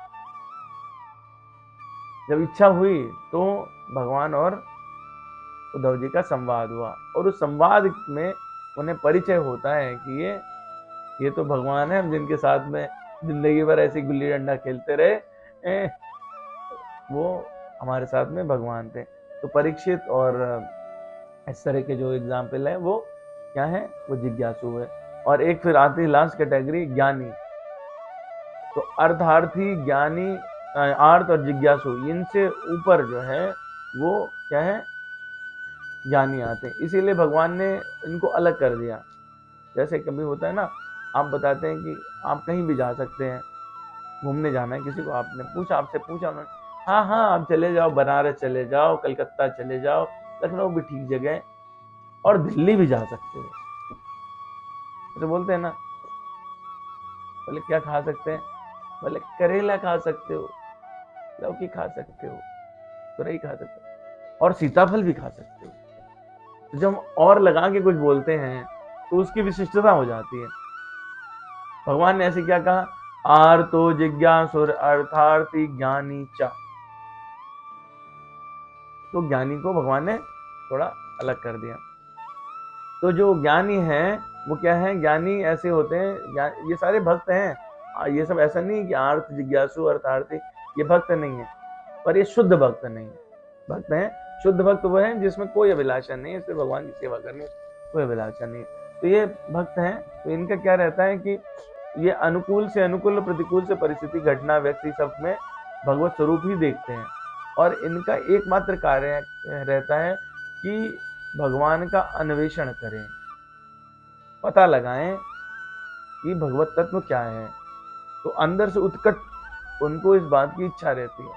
जब इच्छा हुई तो भगवान और उद्धव जी का संवाद हुआ, और उस संवाद में उन्हें परिचय होता है कि ये तो भगवान है, हम जिनके साथ में जिंदगी भर ऐसे गुल्ली डंडा खेलते रहे, वो हमारे साथ में भगवान थे। तो परीक्षित और इस तरह के जो एग्जाम्पल है वो क्या है, वो जिज्ञासु है। और एक फिर आती है लास्ट कैटेगरी ज्ञानी। तो अर्थार्थी, ज्ञानी, आर्थ और जिज्ञासु, इनसे ऊपर जो है वो क्या है, ज्ञानी आते हैं। इसीलिए भगवान ने इनको अलग कर दिया। जैसे कभी होता है ना, आप बताते हैं कि आप कहीं भी जा सकते हैं, घूमने जाना है, किसी को आपने पूछा, आपसे पूछा उन्होंने, हाँ हाँ आप चले जाओ, बनारस चले जाओ, कलकत्ता चले जाओ, लखनऊ भी ठीक जगह है, और दिल्ली भी जा सकते हो। तो बोलते हैं ना, बोले क्या खा सकते हैं, बोले करेला खा सकते हो, लौकी खा सकते हो, तुरई खा सकते हो, और सीताफल भी खा सकते हो। तो जब हम और लगा के कुछ बोलते हैं तो उसकी विशिष्टता हो जाती है। भगवान ने ऐसे क्या कहा, आर्तो जिज्ञासुर अर्थार्थी ज्ञानी च। तो ज्ञानी को भगवान ने थोड़ा अलग कर दिया। तो जो ज्ञानी हैं वो क्या है, ज्ञानी ऐसे होते हैं, ये सारे भक्त हैं, ये सब ऐसा नहीं कि आर्थ जिज्ञासु अर्थार्थी ये भक्त नहीं है, पर ये शुद्ध भक्त नहीं है। भक्त हैं, शुद्ध भक्त वो है जिसमें कोई अभिलाषा नहीं है, सिर्फ भगवान की सेवा करनी, कोई अभिलाषा नहीं है। तो ये भक्त हैं, तो इनका क्या रहता है कि ये अनुकूल से अनुकूल, प्रतिकूल से परिस्थिति, घटना, व्यक्ति सब में भगवत स्वरूप ही देखते हैं। और इनका एकमात्र कार्य रहता है कि भगवान का अन्वेषण करें, पता लगाएं कि भगवत तत्व क्या है। तो अंदर से उत्कट उनको इस बात की इच्छा रहती है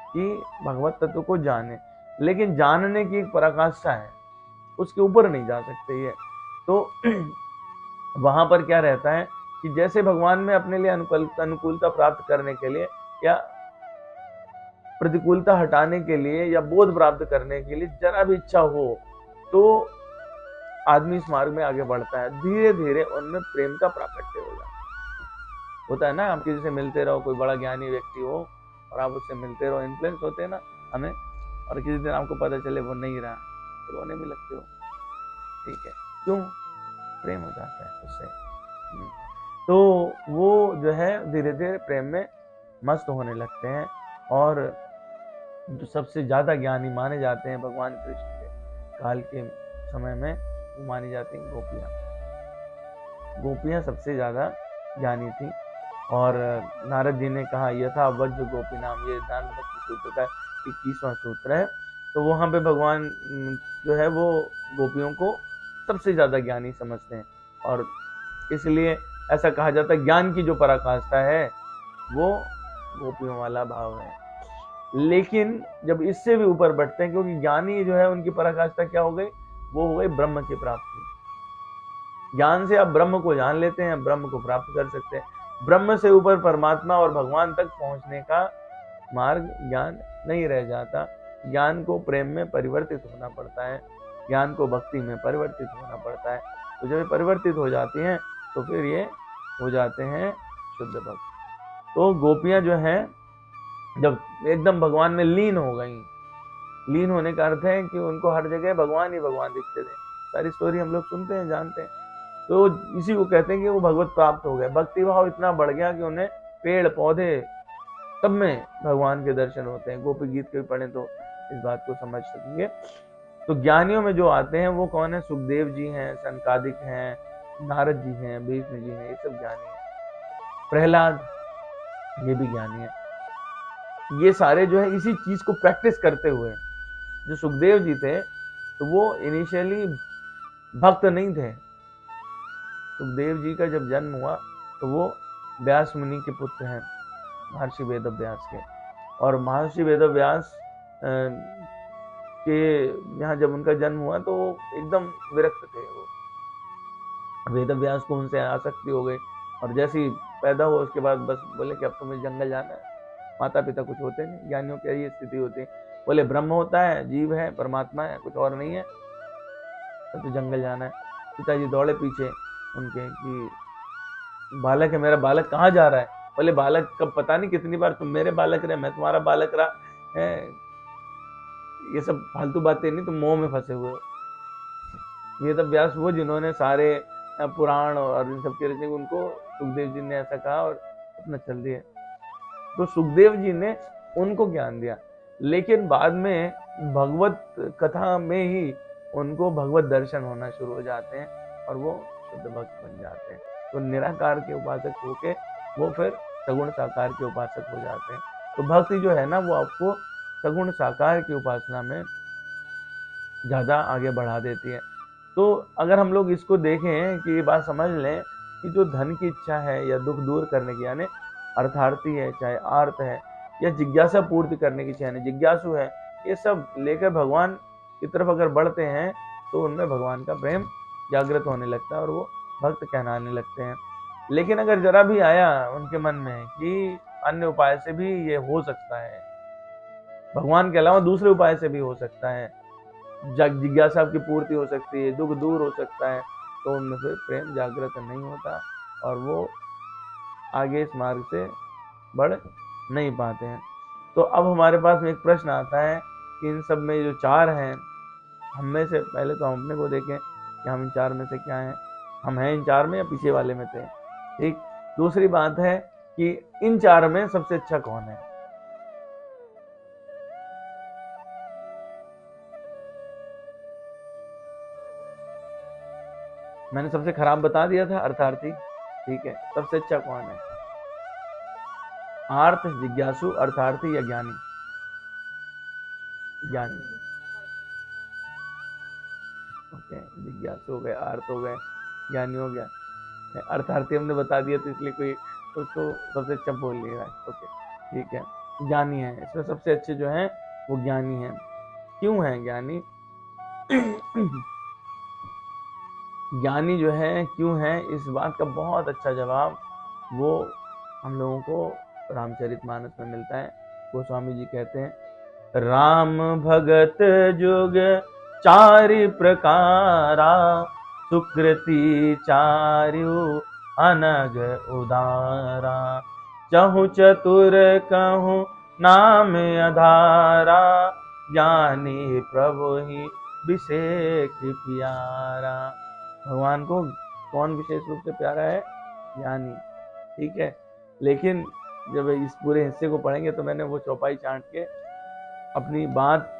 कि भगवत तत्व को जाने, लेकिन जानने की एक पराकाष्ठा है, उसके ऊपर नहीं जा सकते ये। तो वहां पर क्या रहता है कि जैसे भगवान में अपने लिए अनुकूलता प्राप्त करने के लिए या प्रतिकूलता हटाने के लिए या बोध प्राप्त करने के लिए जरा भी इच्छा हो, तो आदमी इस मार्ग में आगे बढ़ता है, धीरे धीरे उनमें प्रेम का प्राकट्य होगा। होता है ना, आप किसी से मिलते रहो, कोई बड़ा ज्ञानी व्यक्ति हो और आप उससे मिलते रहो, इन्फ्लुएंस होते हैं ना हमें, और किसी दिन आपको पता चले वो नहीं रहा तो रोने भी लगते हो। ठीक है, क्यों? प्रेम हो जाता है उससे। तो वो जो है धीरे धीरे प्रेम में मस्त होने लगते हैं। और जो सबसे ज्यादा ज्ञानी माने जाते हैं भगवान कृष्ण के काल के समय में, वो मानी जाती हैं गोपियां। गोपियां सबसे ज्यादा ज्ञानी थी। और नारद जी ने कहा यथा वज्र गोपी नाम, ये दान भक्ति सूत्र का 21वां सूत्र है। तो वहां पे भगवान जो है वो गोपियों को सबसे ज्यादा ज्ञानी समझते हैं, और इसलिए ऐसा कहा जाता है ज्ञान की जो पराकाष्ठा है वो गोपियों वाला भाव है। लेकिन जब इससे भी ऊपर बढ़ते हैं, क्योंकि ज्ञानी जो है उनकी पराकाष्ठा क्या हो गई, वो हो गई ब्रह्म की प्राप्ति। ज्ञान से आप ब्रह्म को जान लेते हैं, ब्रह्म को प्राप्त कर सकते हैं। ब्रह्म से ऊपर परमात्मा और भगवान तक पहुंचने का मार्ग ज्ञान नहीं रह जाता। ज्ञान को प्रेम में परिवर्तित होना पड़ता है, ज्ञान को भक्ति में परिवर्तित होना पड़ता है। तो जब ये परिवर्तित हो जाती हैं तो फिर ये हो जाते हैं शुद्ध भक्त। तो गोपियां जो हैं जब एकदम भगवान में लीन हो गई, लीन होने का अर्थ है कि उनको हर जगह भगवान ही भगवान दिखते थे। सारी स्टोरी हम लोग सुनते हैं, जानते हैं। तो इसी को कहते हैं कि वो भगवत प्राप्त हो गए। भक्ति भाव इतना बढ़ गया कि उन्हें पेड़ पौधे सब में भगवान के दर्शन होते हैं। गोपी गीत के पढ़े तो इस बात को समझ सकेंगे। तो ज्ञानियों में जो आते हैं वो कौन है? सुखदेव जी हैं, सनकादिक हैं, नारद जी हैं, भीष्म जी हैं, ये सब ज्ञानी हैं। प्रहलाद ये भी ज्ञानी है। ये सारे जो है इसी चीज को प्रैक्टिस करते हुए, जो सुखदेव जी थे तो वो इनिशियली भक्त नहीं थे। सुखदेव जी का जब जन्म हुआ तो वो व्यास मुनि के पुत्र हैं, महर्षि वेदव्यास के। और महर्षि वेदव्यास के यहाँ जब उनका जन्म हुआ तो वो एकदम विरक्त थे। वो वेदव्यास को उनसे आसक्ति हो गई, और जैसे ही पैदा हुआ उसके बाद बस बोले कि अब तुम्हें जंगल जाना है। माता पिता कुछ होते नहीं, ज्ञानियों की यही स्थिति होती है। बोले ब्रह्म होता है, जीव है, परमात्मा है, कुछ और नहीं है, तो जंगल जाना है। पिताजी दौड़े पीछे उनके कि बालक है मेरा, बालक कहाँ जा रहा है? बोले बालक कब, पता नहीं कितनी बार तुम मेरे बालक रहे, मैं तुम्हारा बालक रहा है, ये सब फालतू बातें नहीं, तुम मोह में फंसे हुए हो। वेदव्यास वो जिन्होंने सारे पुराण और इन सब के रचे, उनको सुखदेव जी ने ऐसा कहा और अपना चल दिया। तो सुखदेव जी ने उनको ज्ञान दिया, लेकिन बाद में भगवत कथा में ही उनको भगवत दर्शन होना शुरू हो जाते हैं और वो शुद्ध भक्त बन जाते हैं। तो निराकार के उपासक होके वो फिर सगुण साकार के उपासक हो जाते हैं। तो भक्ति जो है ना वो आपको सगुण साकार की उपासना में ज्यादा आगे बढ़ा देती है। तो अगर हम लोग इसको देखें कि ये बात समझ लें कि जो धन की इच्छा है या दुख दूर करने की, यानी अर्थार्थी है, चाहे आर्त है, या जिज्ञासा पूर्ति करने की चाहे जिज्ञासु है, ये सब लेकर भगवान की तरफ अगर बढ़ते हैं तो उनमें भगवान का प्रेम जागृत होने लगता है और वो भक्त कहलाने लगते हैं। लेकिन अगर जरा भी आया उनके मन में कि अन्य उपाय से भी ये हो सकता है, भगवान के अलावा दूसरे उपाय से भी हो सकता है, जिज्ञासा की पूर्ति हो सकती है, दुख दूर हो सकता है, तो उनमें फिर प्रेम जागृत नहीं होता और वो आगे इस मार्ग से बढ़ नहीं पाते हैं। तो अब हमारे पास में एक प्रश्न आता है कि इन सब में जो चार हैं, हम में से पहले तो हम अपने को देखें कि हम इन चार में से क्या हैं, हम हैं इन चार में या पीछे वाले में थे। ठीक। दूसरी बात है कि इन चार में सबसे अच्छा कौन है? मैंने सबसे खराब बता दिया था, अर्थार्थी। ठीक है, सबसे अच्छा कौन है? आर्त, जिज्ञासु, अर्थार्थी या ज्ञानी? ज्ञानी। ओके, जिज्ञासु हो गए, आर्त हो गए, ज्ञानी हो गया। अर्थार्थी हमने बता दिया तो इसलिए कोई उसको सबसे अच्छा बोल नहीं रहा है। ओके, ठीक है, ज्ञानी है। इसमें सबसे अच्छे जो हैं वो ज्ञानी हैं। क्यों है ज्ञानी? ज्ञानी जो है क्यों है, इस बात का बहुत अच्छा जवाब वो हम लोगों को रामचरितमानस में मिलता है। गोस्वामी जी कहते हैं, राम भगत जुग चारि प्रकारा, सुकृति चार्यु अनग उदारा। चहु चतुर कहूँ नाम अधारा, ज्ञानी प्रभु ही विषेक प्यारा। भगवान को कौन विशेष रूप से प्यारा है? ज्ञानी। ठीक है, लेकिन जब इस पूरे हिस्से को पढ़ेंगे तो मैंने वो चौपाई चाट के अपनी बात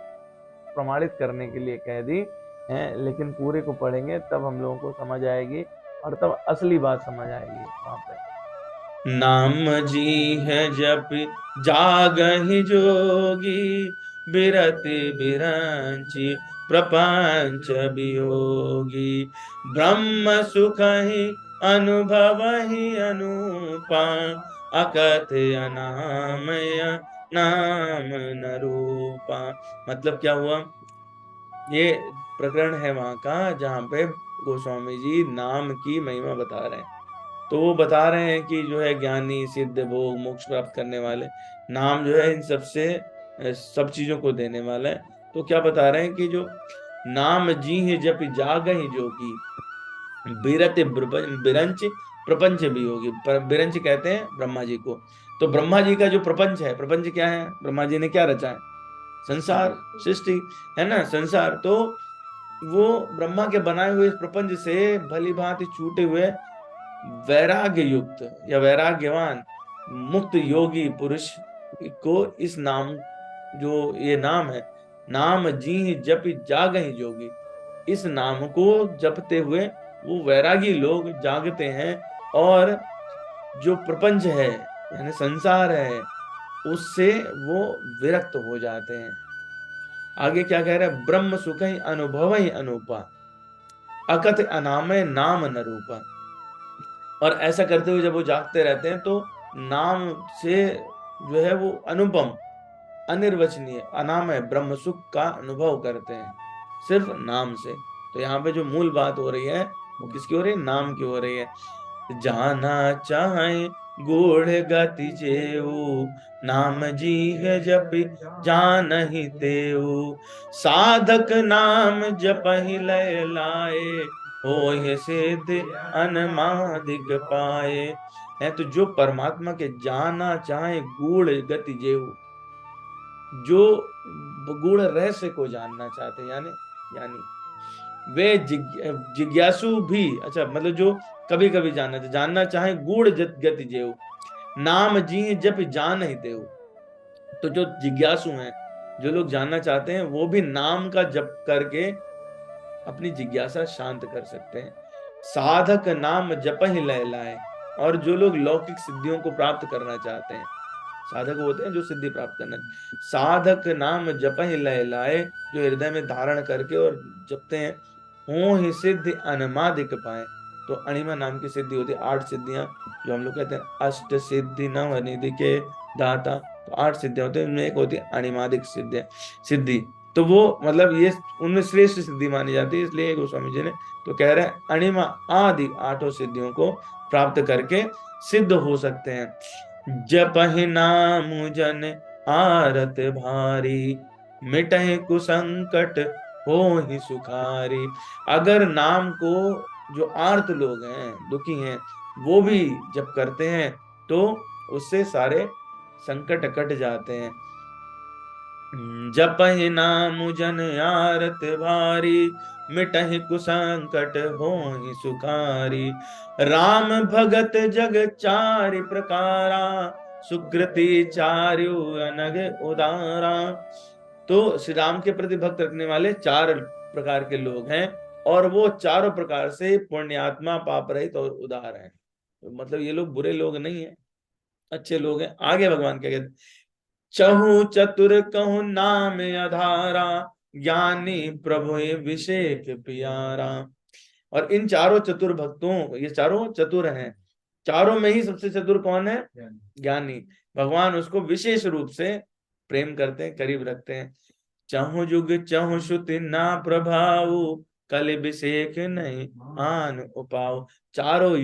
प्रमाणित करने के लिए कह दी है, लेकिन पूरे को पढ़ेंगे तब हम लोगों को समझ आएगी और तब असली बात समझ आएगी वहां पे। नाम जी है जप जागहि जोगी, बिरति बिरंचि प्रपंच वियोगी। ब्रह्म सुख ही अनुभव ही अनुपा, अकथ अनामय नाम न रूपा। मतलब क्या हुआ? ये प्रकरण है वहां का जहाँ पे गोस्वामी जी नाम की महिमा बता रहे हैं। तो वो बता रहे हैं कि जो है ज्ञानी, सिद्ध, भोग, मोक्ष प्राप्त करने वाले, नाम जो है इन सबसे सब चीजों को देने वाला है। तो क्या बता रहे हैं कि जो नाम जी है जप जाग ही जोगी, बिरत बिरंच प्रपंच भी होगी। बिरंच कहते हैं ब्रह्मा जी को। तो ब्रह्मा जी का जो प्रपंच है, प्रपंच क्या है? ब्रह्मा जी ने क्या रचा है? संसार, सृष्टि, है ना, संसार। तो वो ब्रह्मा के बनाए हुए इस प्रपंच से भली भांति छूटे हुए वैराग्य युक्त या वैराग्यवान मुक्त योगी पुरुष को इस नाम, जो ये नाम है, नाम जी जपि जागहि जोगी, इस नाम को जपते हुए वो वैरागी लोग जागते हैं और जो प्रपंच है यानी संसार है उससे वो विरक्त हो जाते हैं। आगे क्या कह रहा है? ब्रह्म सुख ही अनुभव ही अनुपा, अकथ अनामय नाम न रूपा। और ऐसा करते हुए जब वो जागते रहते हैं तो नाम से जो है वो अनुपम, अनिर्वचनीय, अनामय ब्रह्म सुख का अनुभव करते हैं सिर्फ नाम से। तो यहाँ पे जो मूल बात हो रही है वो किसकी हो रही है? नाम की हो रही है। जाना चाहे गूढ़ गति जेऊ, नाम जी है जपि जानहि तेऊ। साधक नाम जपहि लय लाए, होय सिद्ध अनमादिक पाए। है तो जो परमात्मा के जाना चाहे गूढ़ गति जेऊ, जो गूढ़ रहस्य को जानना चाहते हैं, यानी वे जिज्ञासु भी, अच्छा मतलब जो कभी कभी जानना चाहे गूढ़ गति जेऊ, नाम जी जप जान ही देऊ। तो जो जिज्ञासु हैं, जो लोग जानना चाहते हैं, वो भी नाम का जप करके अपनी जिज्ञासा शांत कर सकते हैं। साधक नाम जप ही लय लाए। और जो लोग लौकिक सिद्धियों को प्राप्त करना चाहते हैं, साधक होते हैं जो सिद्धि प्राप्त करना, साधक नाम जप ही लय लाए, जो हृदय में धारण करके और जपते हैं, हो ही सिद्धि अनमादिक पाए। तो अणिमा नाम की सिद्धि होती है, 8 सिद्धियां, जो हम लोग कहते हैं अष्ट सिद्धि नवनिधि के दाता। तो 8 सिद्धियां होती है, उनमें एक होती है अणिमादिक सिद्धि। तो वो मतलब ये उनमें श्रेष्ठ सिद्धि मानी जाती है, इसलिए गोस्वामी जी ने तो कह रहे हैं अणिमा आदि 8 सिद्धियों को प्राप्त करके सिद्ध हो सकते हैं। जपहि नाम जन आरत भारी, मिटहि कुसंकट होहि सुखारी। अगर नाम को जो आर्त लोग हैं, दुखी हैं, वो भी जप करते हैं तो उससे सारे संकट कट जाते हैं। जपहि नाम जन आरत भारी, मिटहि कुसंकट होहि सुखारी। राम भगत जग चारि प्रकारा, सुकृति चार्यु अनग उदारा। तो श्री राम के प्रति भक्त रखने वाले 4 प्रकार के लोग हैं और वो चारों प्रकार से पुण्यात्मा, पाप रहित और उदार हैं। तो मतलब ये लोग बुरे लोग नहीं है, अच्छे लोग हैं। आगे भगवान क्या कहते? चहु चतुर कहु नाम अधारा, ज्ञानी प्रभु विषेक प्यारा। और इन चारों चतुर भक्तों, ये चारों चतुर हैं, चारों में ही सबसे चतुर कौन है? ज्ञानी। भगवान उसको विशेष रूप से प्रेम करते हैं, करीब रखते हैं। चहु जुग चहु श्रुति ना प्रभाव, कल विषेक नहीं आन उपाव। चारों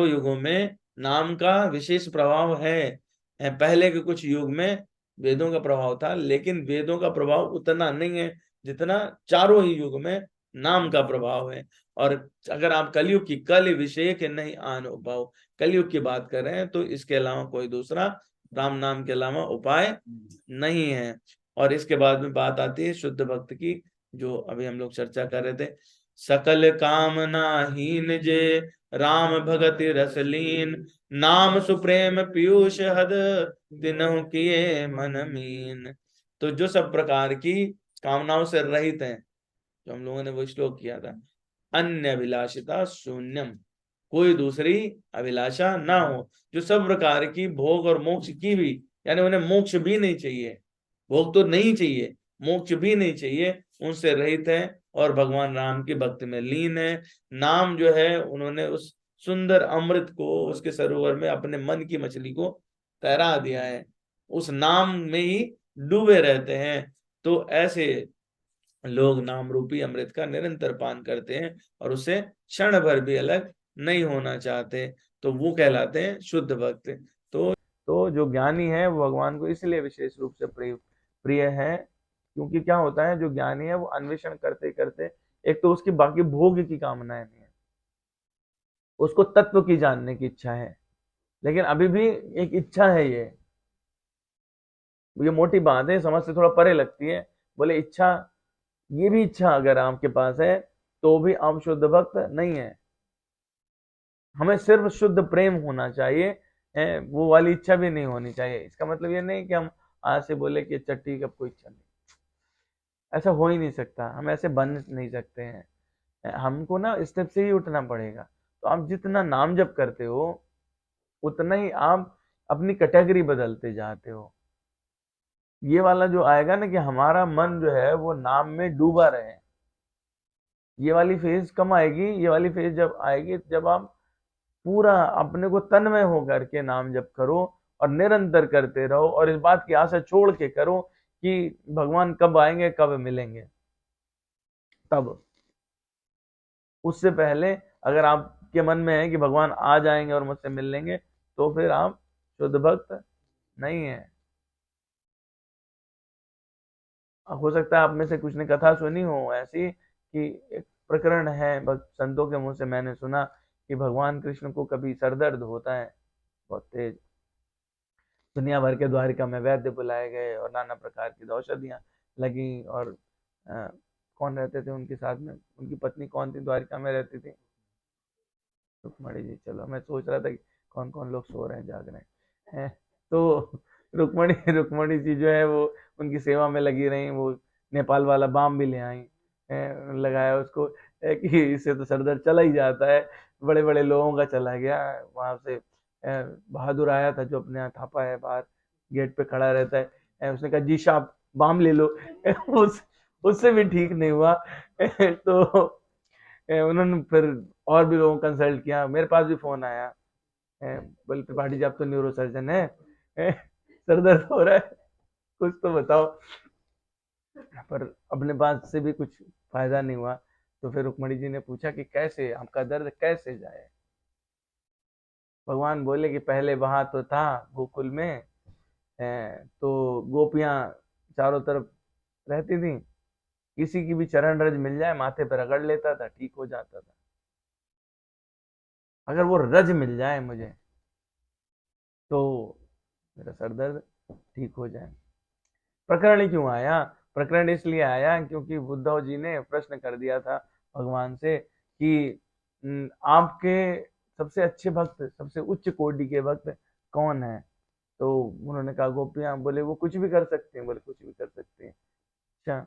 युगों में नाम का विशेष प्रभाव है। पहले के कुछ युग में वेदों का प्रभाव था, लेकिन वेदों का प्रभाव उतना नहीं है जितना चारों ही युग में नाम का प्रभाव है। और अगर आप कलयुग की कल विषय के नहीं आन उपाय, कलयुग की बात कर रहे हैं तो इसके अलावा कोई दूसरा राम नाम के अलावा उपाय नहीं है। और इसके बाद में बात आती है शुद्ध भक्त की, जो अभी हम लोग चर्चा कर रहे थे। सकल कामना हीन जे राम भगति रसलीन, नाम सुप्रेम पीयूष हद तिन्हु किए मन मीन। तो जो सब प्रकार की कामनाओं से रहित हैं, जो हम लोगों ने वो श्लोक किया था, अन्य अभिलाषिता शून्यम, कोई दूसरी अभिलाषा ना हो, जो सब प्रकार की भोग और मोक्ष की भी, यानी उन्हें मोक्ष भी नहीं चाहिए, भोग तो नहीं चाहिए, मोक्ष भी नहीं चाहिए, उनसे रहित है और भगवान राम की भक्ति में लीन है। नाम जो है उन्होंने उस सुंदर अमृत को उसके सरोवर में अपने मन की मछली को तैरा दिया है, उस नाम में ही डूबे रहते हैं। तो ऐसे लोग नाम रूपी अमृत का निरंतर पान करते हैं और उससे क्षण भर भी अलग नहीं होना चाहते, तो वो कहलाते हैं शुद्ध भक्त। तो जो ज्ञानी है वो भगवान को इसलिए विशेष रूप से प्रिय प्रिय है, क्योंकि क्या होता है, जो ज्ञानी है वो अन्वेषण करते करते, एक तो उसकी बाकी भोग की कामनाएं नहीं है, उसको तत्व की जानने की इच्छा है, लेकिन अभी भी एक इच्छा है, ये मोटी बात है, समझ से थोड़ा परे लगती है। बोले इच्छा, ये भी इच्छा अगर आपके पास है तो भी आप शुद्ध भक्त नहीं है। हमें सिर्फ शुद्ध प्रेम होना चाहिए, वो वाली इच्छा भी नहीं होनी चाहिए। इसका मतलब ये नहीं कि हम आज से बोले कि अच्छा ठीक है, अब कोई इच्छा नहीं, ऐसा हो ही नहीं सकता, हम ऐसे बन नहीं सकते हैं। हमको ना स्टेप से ही उठना पड़ेगा। तो आप जितना नाम जप करते हो उतना ही आप अपनी कैटेगरी बदलते जाते हो। ये वाला जो आएगा ना कि हमारा मन जो है वो नाम में डूबा रहे, ये वाली फेज कम आएगी। ये वाली फेज जब आएगी जब आप पूरा अपने को तन्मय होकर के नाम जप करो और निरंतर करते रहो, और इस बात की आशा छोड़ के करो कि भगवान कब आएंगे कब मिलेंगे। तब उससे पहले अगर आपके मन में है कि भगवान आ जाएंगे और मुझसे मिल लेंगे, तो फिर आप शुद्ध भक्त नहीं है। हो सकता है आप में से कुछ ने कथा सुनी हो ऐसी कि एक प्रकरण है, भक्त संतों के मुंह से मैंने सुना कि भगवान कृष्ण को कभी सरदर्द होता है बहुत तेज। दुनिया भर के द्वारिका में वैद्य बुलाए गए और नाना प्रकार की औषधियां लगी। और कौन रहते थे उनके साथ में, उनकी पत्नी कौन थी द्वारिका में रहती थी? रुक्मणी जी। चलो, मैं सोच रहा था कि कौन कौन लोग सो रहे हैं जाग रहे हैं। तो रुक्मणी रुक्मणी जी जो है वो उनकी सेवा में लगी रही। वो नेपाल वाला बाम भी ले आई, लगाया उसको, कि इससे तो सर दर्द चला ही जाता है। बड़े बड़े लोगों का चला गया। वहां से बहादुर आया था जो अपने यहाँ थापा है बाहर गेट पे खड़ा रहता है, उसने कहा जी साहब बाम ले लो। उससे भी ठीक नहीं हुआ। तो उन्होंने फिर और भी लोगों को कंसल्ट किया, मेरे पास भी फोन आया, बोले त्रिपाठी जी आप तो न्यूरो सर्जन है, सर दर्द हो रहा है, कुछ तो बताओ। पर अपने पास से भी कुछ फायदा नहीं हुआ। तो फिर रुक्मणी जी ने पूछा कि कैसे आपका दर्द कैसे जाए? भगवान बोले कि पहले वहां तो था गोकुल में, तो गोपियां चारों तरफ रहती थी, किसी की भी चरण रज मिल जाए माथे पर रगड़ लेता था, ठीक हो जाता था। अगर वो रज मिल जाए मुझे तो मेरा सर दर्द ठीक हो जाए। प्रकरण ही क्यों आया? प्रकरण इसलिए आया क्योंकि उद्धव जी ने प्रश्न कर दिया था भगवान से कि आपके सबसे अच्छे भक्त, सबसे उच्च कोटि के भक्त कौन है? तो उन्होंने कहा गोपियां। बोले वो कुछ भी कर सकते हैं? बोले कुछ भी कर सकते हैं। अच्छा,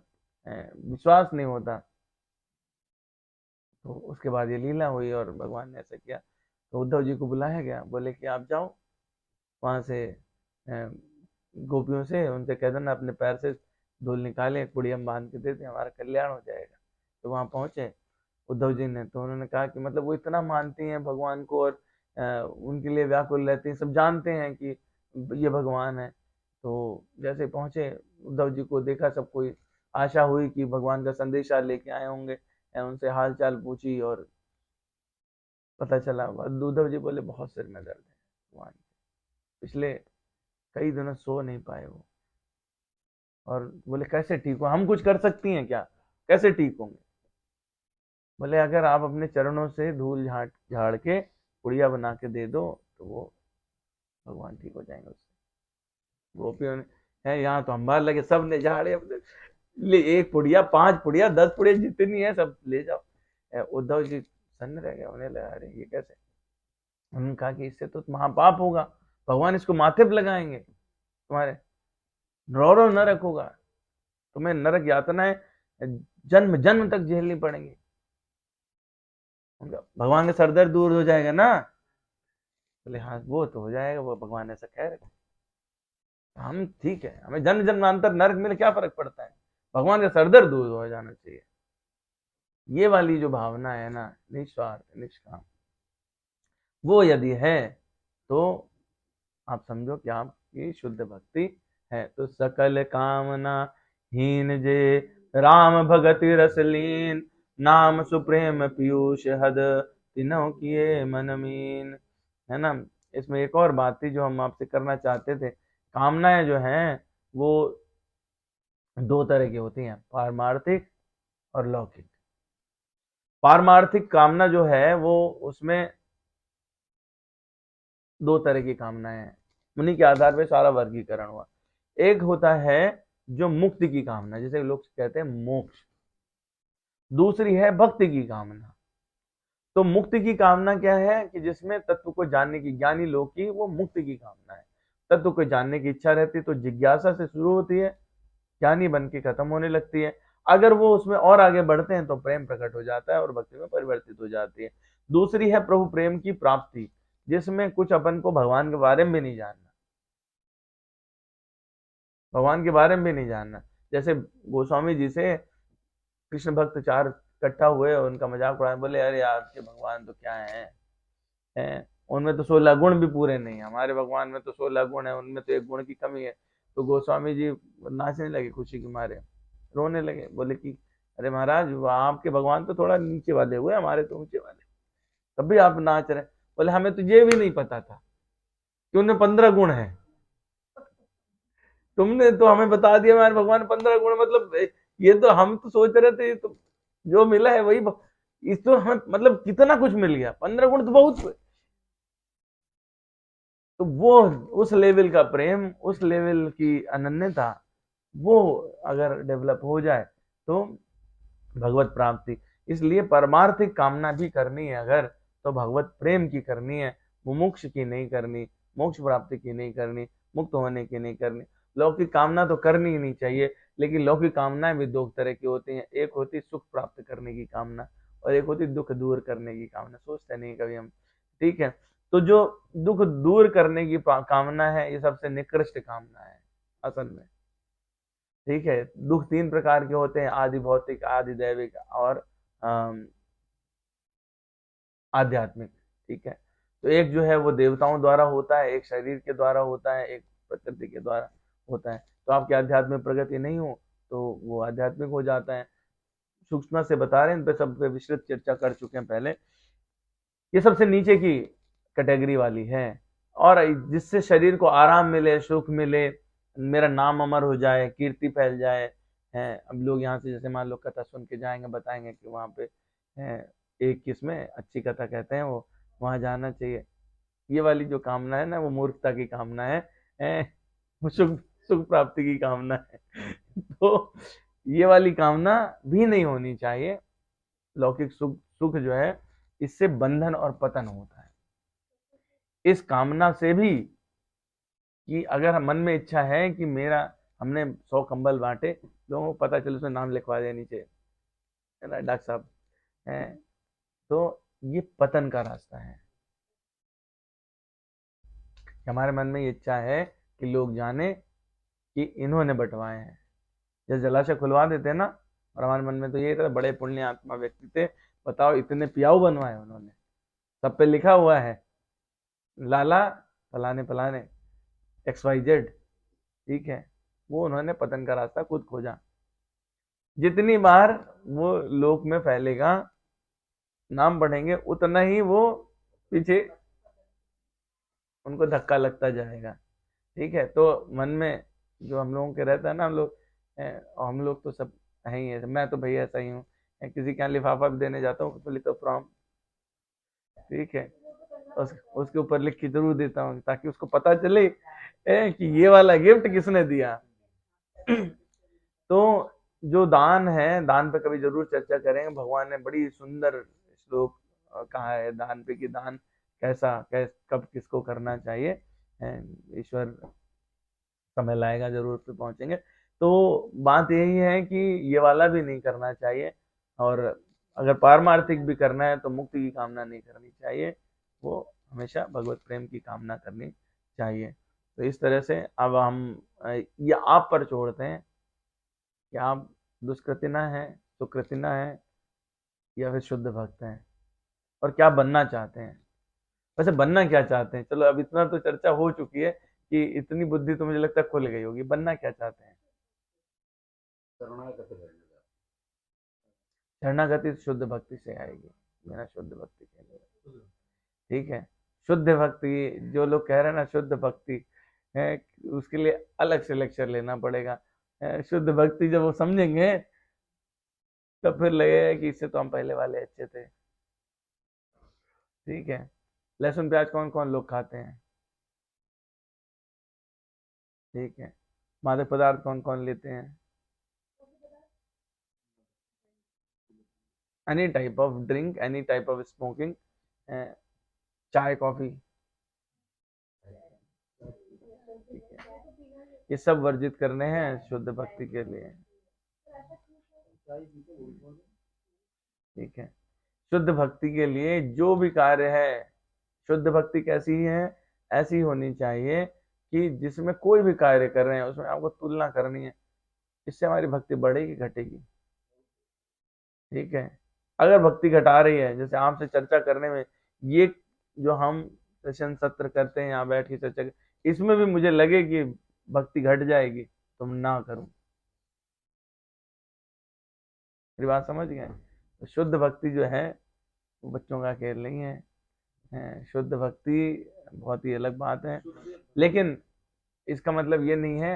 विश्वास नहीं होता। तो उसके बाद ये लीला हुई और भगवान ने ऐसा किया। तो उद्धव जी को बुलाया गया, बोले कि आप जाओ वहां से, गोपियों से उनसे कह देना अपने पैर से धूल निकाले, कुड़ी हम बांध के देते, हमारा कल्याण हो जाएगा। तो वहां पहुंचे उद्धव जी ने, तो उन्होंने कहा कि मतलब वो इतना मानती हैं भगवान को और उनके लिए व्याकुल रहती हैं, सब जानते हैं कि ये भगवान है। तो जैसे पहुंचे, उद्धव जी को देखा, सब कोई आशा हुई कि भगवान का संदेशा लेके आए होंगे, उनसे हाल चाल पूछी और पता चला। उद्धव जी बोले बहुत सिर में दर्द है भगवान, पिछले कई दिनों सो नहीं पाए वो। और बोले कैसे ठीक हो, हम कुछ कर सकती हैं क्या, कैसे ठीक होंगे? बोले अगर आप अपने चरणों से धूल झाड़ झाड़ के पुड़िया बना के दे दो तो वो भगवान ठीक हो जाएंगे उससे। गोपियों ने है यहाँ तो अंबार लगे, सब ने झाड़े अपने, ले एक पुड़िया, 5 पुड़िया, 10 पुड़िया जितनी है सब ले जाओ। उद्धव जी सन्न रह गए, उन्हें लगा अरे ये कैसे। उन्होंने कहा कि इससे तो महापाप होगा, भगवान इसको माथे पे लगाएंगे, तुम्हारे रो रो नरक होगा, तुम्हें नरक यातनाएं जन्म जन्म तक झेलनी पड़ेंगी। उनका भगवान का सरदर्द दूर हो जाएगा ना। बोले हाँ वो तो हो जाएगा, वो भगवान ऐसा कह रहे, हम ठीक है, हमें जन्म जन्मांतर नरक मिले क्या फर्क पड़ता है, भगवान का सरदर्द दूर हो जाना चाहिए। ये वाली जो भावना है ना, निस्वार्थ निष्काम, वो यदि है तो आप समझो कि आपकी शुद्ध भक्ति है। तो सकल कामना हीन जे राम भगति रसलीन, नाम सुप्रेम पीयूष हद तीनों किए मन मीन। है ना। इसमें एक और बात थी जो हम आपसे करना चाहते थे। कामनाएं जो हैं वो 2 तरह की होती हैं, पारमार्थिक और लौकिक। पारमार्थिक कामना जो है वो उसमें 2 तरह की कामनाएं हैं, उन्हीं के आधार पे सारा वर्गीकरण हुआ। एक होता है जो मुक्ति की कामना, जिसे लोग कहते हैं मोक्ष। दूसरी है भक्ति की कामना। तो मुक्ति की कामना क्या है कि जिसमें तत्व को जानने की, ज्ञानी लोग की वो मुक्ति की कामना है। तत्व को जानने की इच्छा रहती है तो जिज्ञासा से शुरू होती है, ज्ञानी बन के खत्म होने लगती है। अगर वो उसमें और आगे बढ़ते हैं तो प्रेम प्रकट हो जाता है और भक्ति में परिवर्तित हो जाती है। दूसरी है प्रभु प्रेम की प्राप्ति, जिसमें कुछ अपन को भगवान के बारे में भी नहीं जानना, भगवान के बारे में भी नहीं जानना। जैसे गोस्वामी जी से कृष्ण भक्त 4 इकट्ठा हुए और उनका मजाक उड़ाए, बोले अरे आपके भगवान तो क्या है, उनमें तो 16 गुण भी पूरे नहीं है, हमारे भगवान में तो 16 गुण है, उनमें तो 1 गुण की कमी है। तो गोस्वामी जी नाचने लगे खुशी के मारे, रोने लगे, बोले कि अरे महाराज आपके भगवान तो थोड़ा नीचे वाले हुए, हमारे तो ऊंचे वाले, तब भी आप नाच रहे। बोले हमें तो ये भी नहीं पता था कि उनमें 15 गुण है, तुमने तो हमें बता दिया हमारे भगवान 15 गुण, मतलब ये तो हम तो सोच रहे थे तो जो मिला है वही, इस तो हमें मतलब कितना कुछ मिल गया, 15 गुण तो बहुत। तो वो उस लेवल का प्रेम, उस लेवल की अनन्यता, वो अगर डेवलप हो जाए तो भगवत प्राप्ति। इसलिए परमार्थिक कामना भी करनी है अगर, तो भगवत प्रेम की करनी है, मुमुक्ष की नहीं करनी, मोक्ष प्राप्ति की नहीं करनी, मुक्त होने की नहीं करनी। लौकिक कामना तो करनी ही नहीं चाहिए, लेकिन लौकिक कामनाएं भी 2 तरह की होती हैं, एक होती सुख प्राप्त करने की कामना और एक होती दुख दूर करने की कामना। सोचते नहीं कभी हम, ठीक है। तो जो दुख दूर करने की कामना है ये सबसे निकृष्ट कामना है असल में, ठीक है। दुख 3 प्रकार के होते हैं, आदि भौतिक, आदि दैविक और आध्यात्मिक, ठीक है। तो एक जो है वो देवताओं द्वारा होता है, एक शरीर के द्वारा होता है, एक प्रकृति के द्वारा होता है। तो आपकी आध्यात्मिक प्रगति नहीं हो तो वो आध्यात्मिक हो जाता है। सूक्ष्म से बता रहे हैं, इन पे सब पे विस्तृत चर्चा कर चुके हैं पहले। ये सबसे नीचे की कैटेगरी वाली है, और जिससे शरीर को आराम मिले, सुख मिले, मेरा नाम अमर हो जाए, कीर्ति फैल जाए। है अब लोग यहाँ से जैसे मान लो कथा सुन के जाएंगे, बताएंगे कि वहाँ पे है एक किस्में अच्छी कथा कहते हैं, वो वहाँ जाना चाहिए। ये वाली जो कामना है ना वो मूर्खता की कामना है, वो सुख सुख प्राप्ति की कामना है। तो ये वाली कामना भी नहीं होनी चाहिए। लौकिक सुख सुख जो है इससे बंधन और पतन होता है। इस कामना से भी कि अगर मन में इच्छा है कि मेरा, हमने 100 कंबल बांटे, लोगों को पता चले उसमें नाम लिखवा दिया नीचे, है ना डॉक्टर साहब, है तो ये पतन का रास्ता है। हमारे मन में ये इच्छा है कि लोग जाने कि इन्होंने बंटवाए हैं, जैसे जलाशय खुलवा देते हैं ना, और हमारे मन में तो ये था बड़े पुण्य आत्मा व्यक्ति थे, बताओ इतने पियाऊ बनवाए उन्होंने, सब पे लिखा हुआ है लाला फलाने फलाने XYZ, ठीक है। वो उन्होंने पतन का रास्ता खुद खोजा। जितनी बार वो लोक में फैलेगा, नाम बढ़ेंगे, उतना ही वो पीछे उनको धक्का लगता जाएगा, ठीक है। तो मन में जो हम लोगों के रहता है ना, हम लोग तो सब है ही ऐसे, मैं तो भैया ऐसा ही हूँ, किसी के यहाँ लिफाफा भी देने जाता हूँ तो लिखता हूँ फ्रॉम, ठीक है, उसके ऊपर लिख के जरूर देता हूँ ताकि उसको पता चले कि ये वाला गिफ्ट किसने दिया। तो जो दान है, दान पे कभी जरूर चर्चा करेंगे। भगवान ने बड़ी सुंदर श्लोक कहा है दान पे, कि दान कब किसको करना चाहिए। ईश्वर समय लाएगा, जरूर पे पहुंचेंगे। तो बात यही है कि ये वाला भी नहीं करना चाहिए, और अगर पारमार्थिक भी करना है तो मुक्ति की कामना नहीं करनी चाहिए, वो हमेशा भगवत प्रेम की कामना करनी चाहिए। तो इस तरह से अब हम ये आप पर छोड़ते हैं कि आप दुष्कृतिना है, सुकृतिना है, या फिर शुद्ध भक्त हैं, और क्या बनना चाहते हैं। वैसे बनना क्या चाहते हैं, चलो अब इतना तो चर्चा हो चुकी है कि इतनी बुद्धि तो मुझे लगता है खुल गई होगी। बनना क्या चाहते हैं? शरणागति शुद्ध भक्ति से आएगी, बिना शुद्ध भक्ति के लिए, ठीक है। शुद्ध भक्ति जो लोग कह रहे हैं ना, शुद्ध भक्ति है, उसके लिए अलग से लेक्चर लेना पड़ेगा। शुद्ध भक्ति जब वो समझेंगे तो फिर लगेगा कि इससे तो हम पहले वाले अच्छे थे, ठीक है। लहसुन प्याज कौन कौन लोग खाते हैं, ठीक है। मादक पदार्थ कौन कौन लेते हैं, any type of drink, any type of smoking, चाय कॉफी, ठीक है, ये सब वर्जित करने हैं शुद्ध भक्ति के लिए, ठीक है। शुद्ध भक्ति के लिए जो भी कार्य है, शुद्ध भक्ति कैसी है, ऐसी होनी चाहिए कि जिसमें कोई भी कार्य कर रहे हैं उसमें आपको तुलना करनी है, इससे हमारी भक्ति बढ़ेगी घटेगी, ठीक है। अगर भक्ति घटा रही है, जैसे आपसे चर्चा करने में, ये जो हम सेशन सत्र करते हैं यहाँ बैठ के चर्चा, इसमें भी मुझे लगे कि भक्ति घट जाएगी, तो ना करूं। मेरी बात समझ गए? तो शुद्ध भक्ति जो है वो बच्चों का खेल नहीं है। शुद्ध भक्ति बहुत ही अलग बात है, लेकिन इसका मतलब ये नहीं है,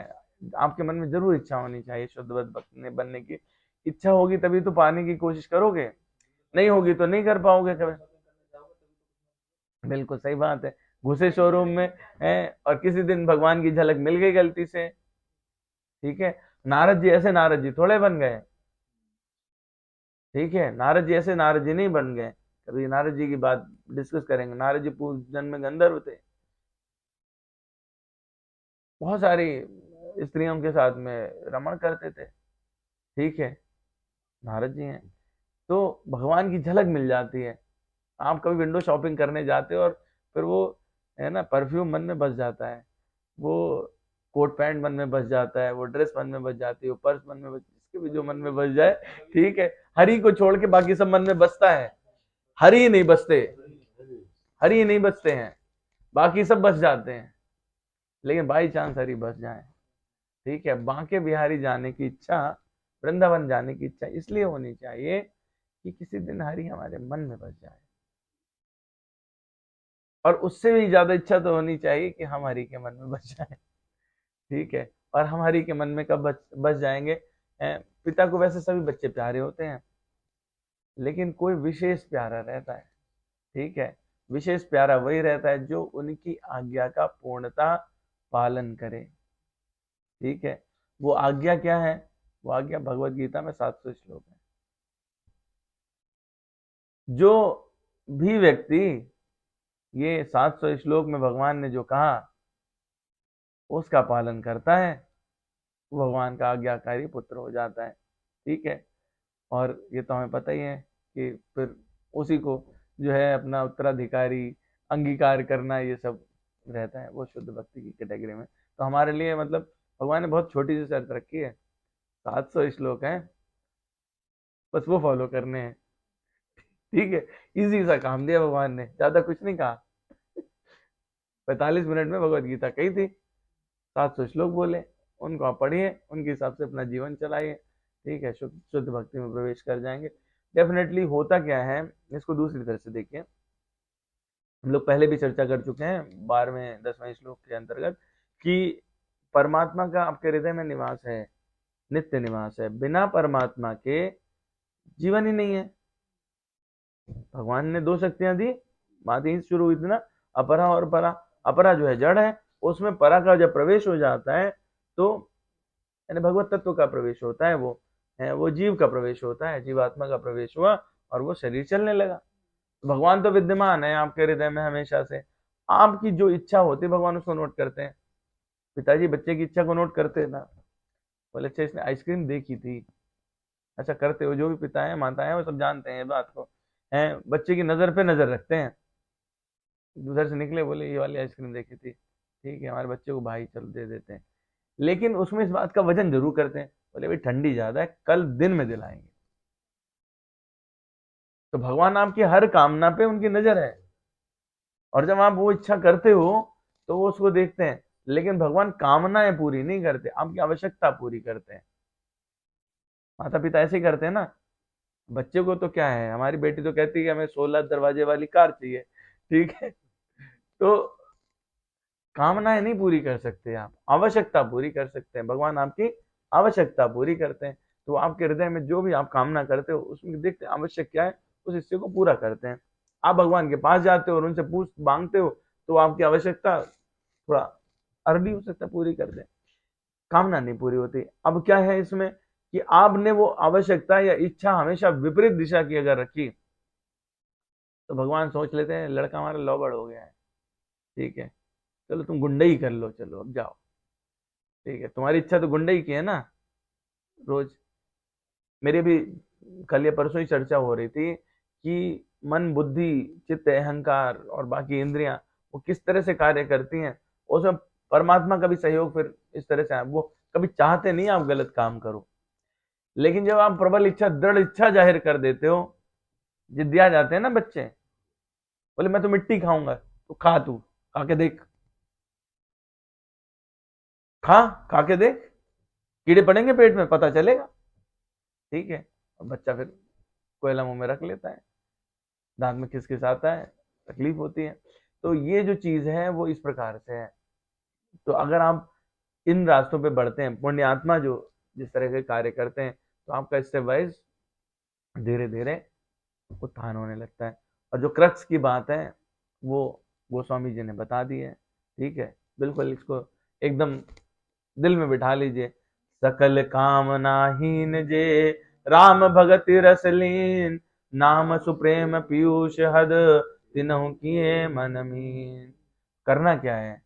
आपके मन में जरूर इच्छा होनी चाहिए शुद्ध भक्त बनने की। इच्छा होगी तभी तो पाने की कोशिश करोगे, नहीं होगी तो नहीं कर पाओगे कभी। बिल्कुल सही बात है। घुसे शोरूम में है और किसी दिन भगवान की झलक मिल गई गलती से, ठीक है। नारद जी ऐसे नारद जी थोड़े बन गए, ठीक है। नारद जी ऐसे नारद जी नहीं बन गए। कभी नारद जी की बात डिस्कस करेंगे। नारद जी पूर्व जन्म में गंधर्व थे, बहुत सारी स्त्रियों के साथ में रमण करते थे, ठीक है। नारद जी हैं, तो भगवान की झलक मिल जाती है। आप कभी विंडो शॉपिंग करने जाते हो और फिर वो है ना, परफ्यूम मन में बस जाता है, वो कोट पैंट मन में बस जाता है, वो ड्रेस मन में बस जाती है, वो पर्स मन में बस, जिसके भी जो मन में बस जाए, ठीक है। हरि को छोड़ के बाकी सब मन में बसता है, हरि नहीं बसते, हरि नहीं बसते हैं, बाकी सब बस जाते हैं, लेकिन बाई चांस हरि बस जाए, ठीक है। बांके बिहारी जाने की इच्छा, वृंदावन जाने की इच्छा इसलिए होनी चाहिए कि किसी दिन हरि हमारे मन में बस जाए, और उससे भी ज्यादा इच्छा तो होनी चाहिए कि हम हरि के मन में बस जाए, ठीक है। और हम हरि के मन में कब बस जाएंगे? पिता को वैसे सभी बच्चे प्यारे होते हैं, लेकिन कोई विशेष प्यारा रहता है, ठीक है। विशेष प्यारा वही रहता है जो उनकी आज्ञा का पूर्णता पालन करे, ठीक है। वो आज्ञा क्या है? वो आज्ञा भगवत गीता में 700 श्लोक है। जो भी व्यक्ति ये 700 श्लोक में भगवान ने जो कहा उसका पालन करता है, वो भगवान का आज्ञाकारी पुत्र हो जाता है, ठीक है। और ये तो हमें पता ही है कि फिर उसी को जो है अपना उत्तराधिकारी अंगीकार करना, ये सब रहता है वो शुद्ध भक्ति की कैटेगरी में। तो हमारे लिए मतलब भगवान ने बहुत छोटी सी शर्त रखी है, 700 श्लोक हैं, बस वो फॉलो करने हैं, ठीक है। इजी सा काम दिया भगवान ने, ज्यादा कुछ नहीं कहा। 45 मिनट में भगवत गीता कही थी, 700 श्लोक बोले, उनको आप पढ़िए, उनके हिसाब से अपना जीवन चलाइए, ठीक है। शुद्ध शुद्ध भक्ति में प्रवेश कर जाएंगे डेफिनेटली। होता क्या है, इसको दूसरी तरह से देखिए। हम लोग पहले भी चर्चा कर चुके हैं 12वें 10वें श्लोक के अंतर्गत कि परमात्मा का आपके हृदय में निवास है, नित्य निवास है। बिना परमात्मा के जीवन ही नहीं है। भगवान ने 2 शक्तियां दी, बात यहीं से शुरू हुई थी ना, अपरा और परा। अपरा जो है जड़ है, उसमें परा का जब प्रवेश हो जाता है तो यानी भगवत तत्व का प्रवेश होता है, वो जीव का प्रवेश होता है, जीवात्मा का प्रवेश हुआ और वो शरीर चलने लगा। भगवान तो विद्यमान है आपके हृदय में हमेशा से। आपकी जो इच्छा होती है भगवान उसको नोट करते हैं। पिताजी बच्चे की इच्छा को नोट करते हैं ना, बोले अच्छा इसने आइसक्रीम देखी थी, अच्छा करते हो, जो भी पिता है माता है वो सब जानते हैं बात को, हैं बच्चे की नजर पे नजर रखते हैं। उधर से निकले बोले ये वाली आइसक्रीम देखी थी, ठीक है हमारे बच्चे को भाई चलो दे देते हैं। लेकिन उसमें इस बात का वजन जरूर करते हैं, बोले भाई ठंडी ज्यादा है, कल दिन में दिलाएंगे। तो भगवान आपकी हर कामना पे उनकी नजर है, और जब आप वो इच्छा करते हो तो वो उसको देखते हैं। लेकिन भगवान कामनाएं पूरी नहीं करते, आपकी आवश्यकता पूरी करते हैं। माता पिता ऐसे ही करते हैं ना। बच्चे को तो क्या है, हमारी बेटी तो कहती है कि हमें 16 दरवाजे वाली कार चाहिए, ठीक है। तो कामनाएं नहीं पूरी कर सकते आप, आवश्यकता पूरी कर सकते हैं। भगवान आपकी आवश्यकता पूरी करते हैं। तो आपके हृदय में जो भी आप कामना करते हो उसमें देखते हैं आवश्यक क्या है, उस हिस्से को पूरा करते हैं। आप भगवान के पास जाते हो और उनसे पूछ मांगते हो तो आपकी आवश्यकता थोड़ा अर्ली हो सकता है पूरी कर दे, कामना नहीं पूरी होती। अब क्या है इसमें कि आपने वो आवश्यकता या इच्छा हमेशा विपरीत दिशा की अगर रखी, तो भगवान सोच लेते हैं लड़का हमारा लौबड़ हो गया है, ठीक है चलो तुम गुंडई कर लो, चलो अब जाओ, ठीक है तुम्हारी इच्छा तो गुंडई की है ना। रोज मेरी भी कल या परसों ही चर्चा हो रही थी कि मन बुद्धि चित्त अहंकार और बाकी इंद्रियां वो किस तरह से कार्य करती हैं। उसमें परमात्मा का भी सहयोग फिर इस तरह से वो कभी चाहते नहीं आप गलत काम करो, लेकिन जब आप प्रबल इच्छा दृढ़ इच्छा जाहिर कर देते हो, जिद्दिया जाते हैं ना बच्चे, बोले मैं तो मिट्टी खाऊंगा, तो खा, तू खा के देख, खा खा के देख, कीड़े पड़ेंगे पेट में पता चलेगा, ठीक है। और बच्चा फिर कोयला मुंह में रख लेता है, दांत में खिसखिस आता है, तकलीफ होती है। तो ये जो चीज है वो इस प्रकार से है। तो अगर आप इन रास्तों पे बढ़ते हैं, पुण्य आत्मा जो जिस तरह के कार्य करते हैं, तो आपका स्टेप वाइज धीरे धीरे उत्थान होने लगता है। और जो क्रक्स की बात है वो गोस्वामी जी ने बता दी है, ठीक है। बिल्कुल इसको एकदम दिल में बिठा लीजिए। सकल कामनाहीन जे राम भगति रसलीन, नाम सुप्रेम पीयूष हद तिनहु किए मन मीन। करना क्या है,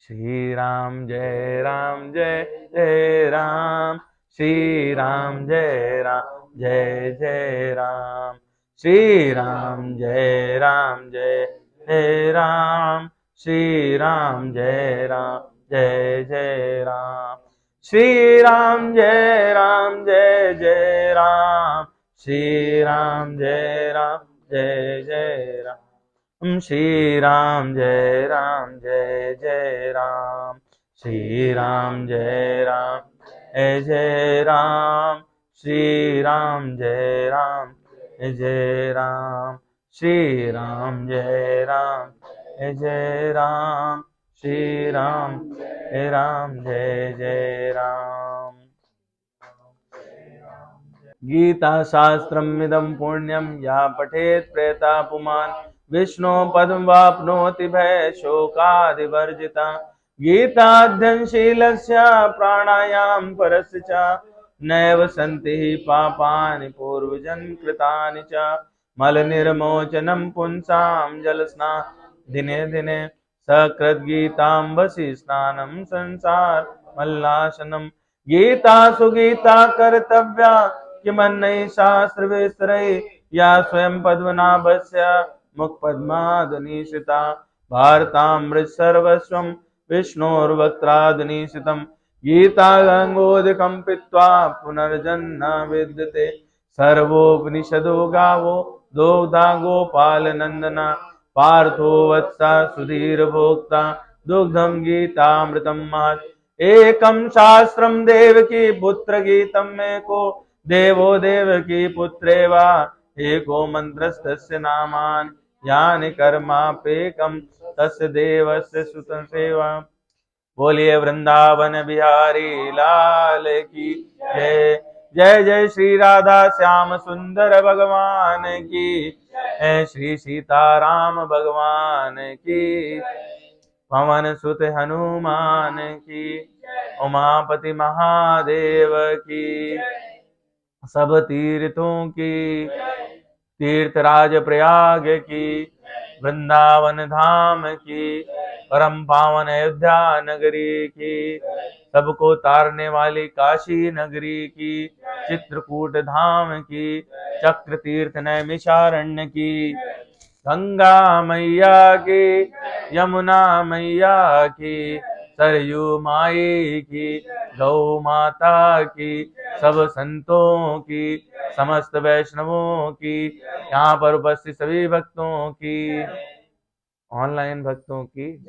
श्री राम जय राम जय जय राम, श्री राम जय राम जय जय राम, श्री राम जय राम जय जय राम, श्री राम जय राम जय जय राम, श्री राम जय राम जय जय राम, श्री राम जय राम जय जय राम, श्री राम जय जय राम, श्री राम जय जय राम, श्री राम जय जय राम, श्री राम जय जय राम, श्री राम जय जय राम। गीता शास्त्रमिदं पुण्यं या पठेत् प्रेता पुमान्, विष्णु पद्मवाप्नोति भय शोकादिवर्जिता। गीताध्ययनशीलस्य प्राणायाम परस्य च, नैव सन्ति पापानि पूर्वजन्म कृतानि च। मलनिर्मोचनं पुंसां जलस्ना दिने दिने, सकृद् गीताम्बसि स्नानं संसार मल्लाशनम्। गीता सुगीता कर्तव्या किमन्यै शास्त्र विस्तरै, या स्वयं पद्मनाभस्य मुख पद्मादनिशिता। भारतामृत सर्वस्वं विष्णोर्वक्त्रादनिशितम्, गीता गंगोदकं पीत्वा पुनर्जन्म विद्यते। सर्वोपनिषदो गावो दोग्धा गोपाल नंदना, पार्थो वत्सा सुधीर भोक्ता दुग्धम गीतामृतम महत्। एकम शास्त्रम देवकी पुत्र गीतम में को, देवो देवकी पुत्रेवा एको मंत्रस्तस्य नामानि, यानि कर्मापेकम तस्य देवस्य सुतं सेवा। बोलिए वृंदावन बिहारी लाल की जय, जय जय श्री राधा श्याम सुंदर भगवान की, जय श्री सीताराम भगवान की, पवन सुत हनुमान की, उमापति महादेव की, सब तीर्थों की, तीर्थराज प्रयाग की, वृंदावन धाम की, परम पावन अयोध्या नगरी की, सबको तारने वाली काशी नगरी की, चित्रकूट धाम की, चक्र तीर्थ नैमिषारण्य की, गंगा मैया की, यमुना मैया की, सरयू माई की, गौ माता की, सब संतों की, समस्त वैष्णवों की, यहाँ पर उपस्थित सभी भक्तों की, ऑनलाइन भक्तों की,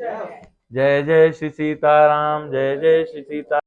जय जय श्री सीताराम, जय जय श्री सीता।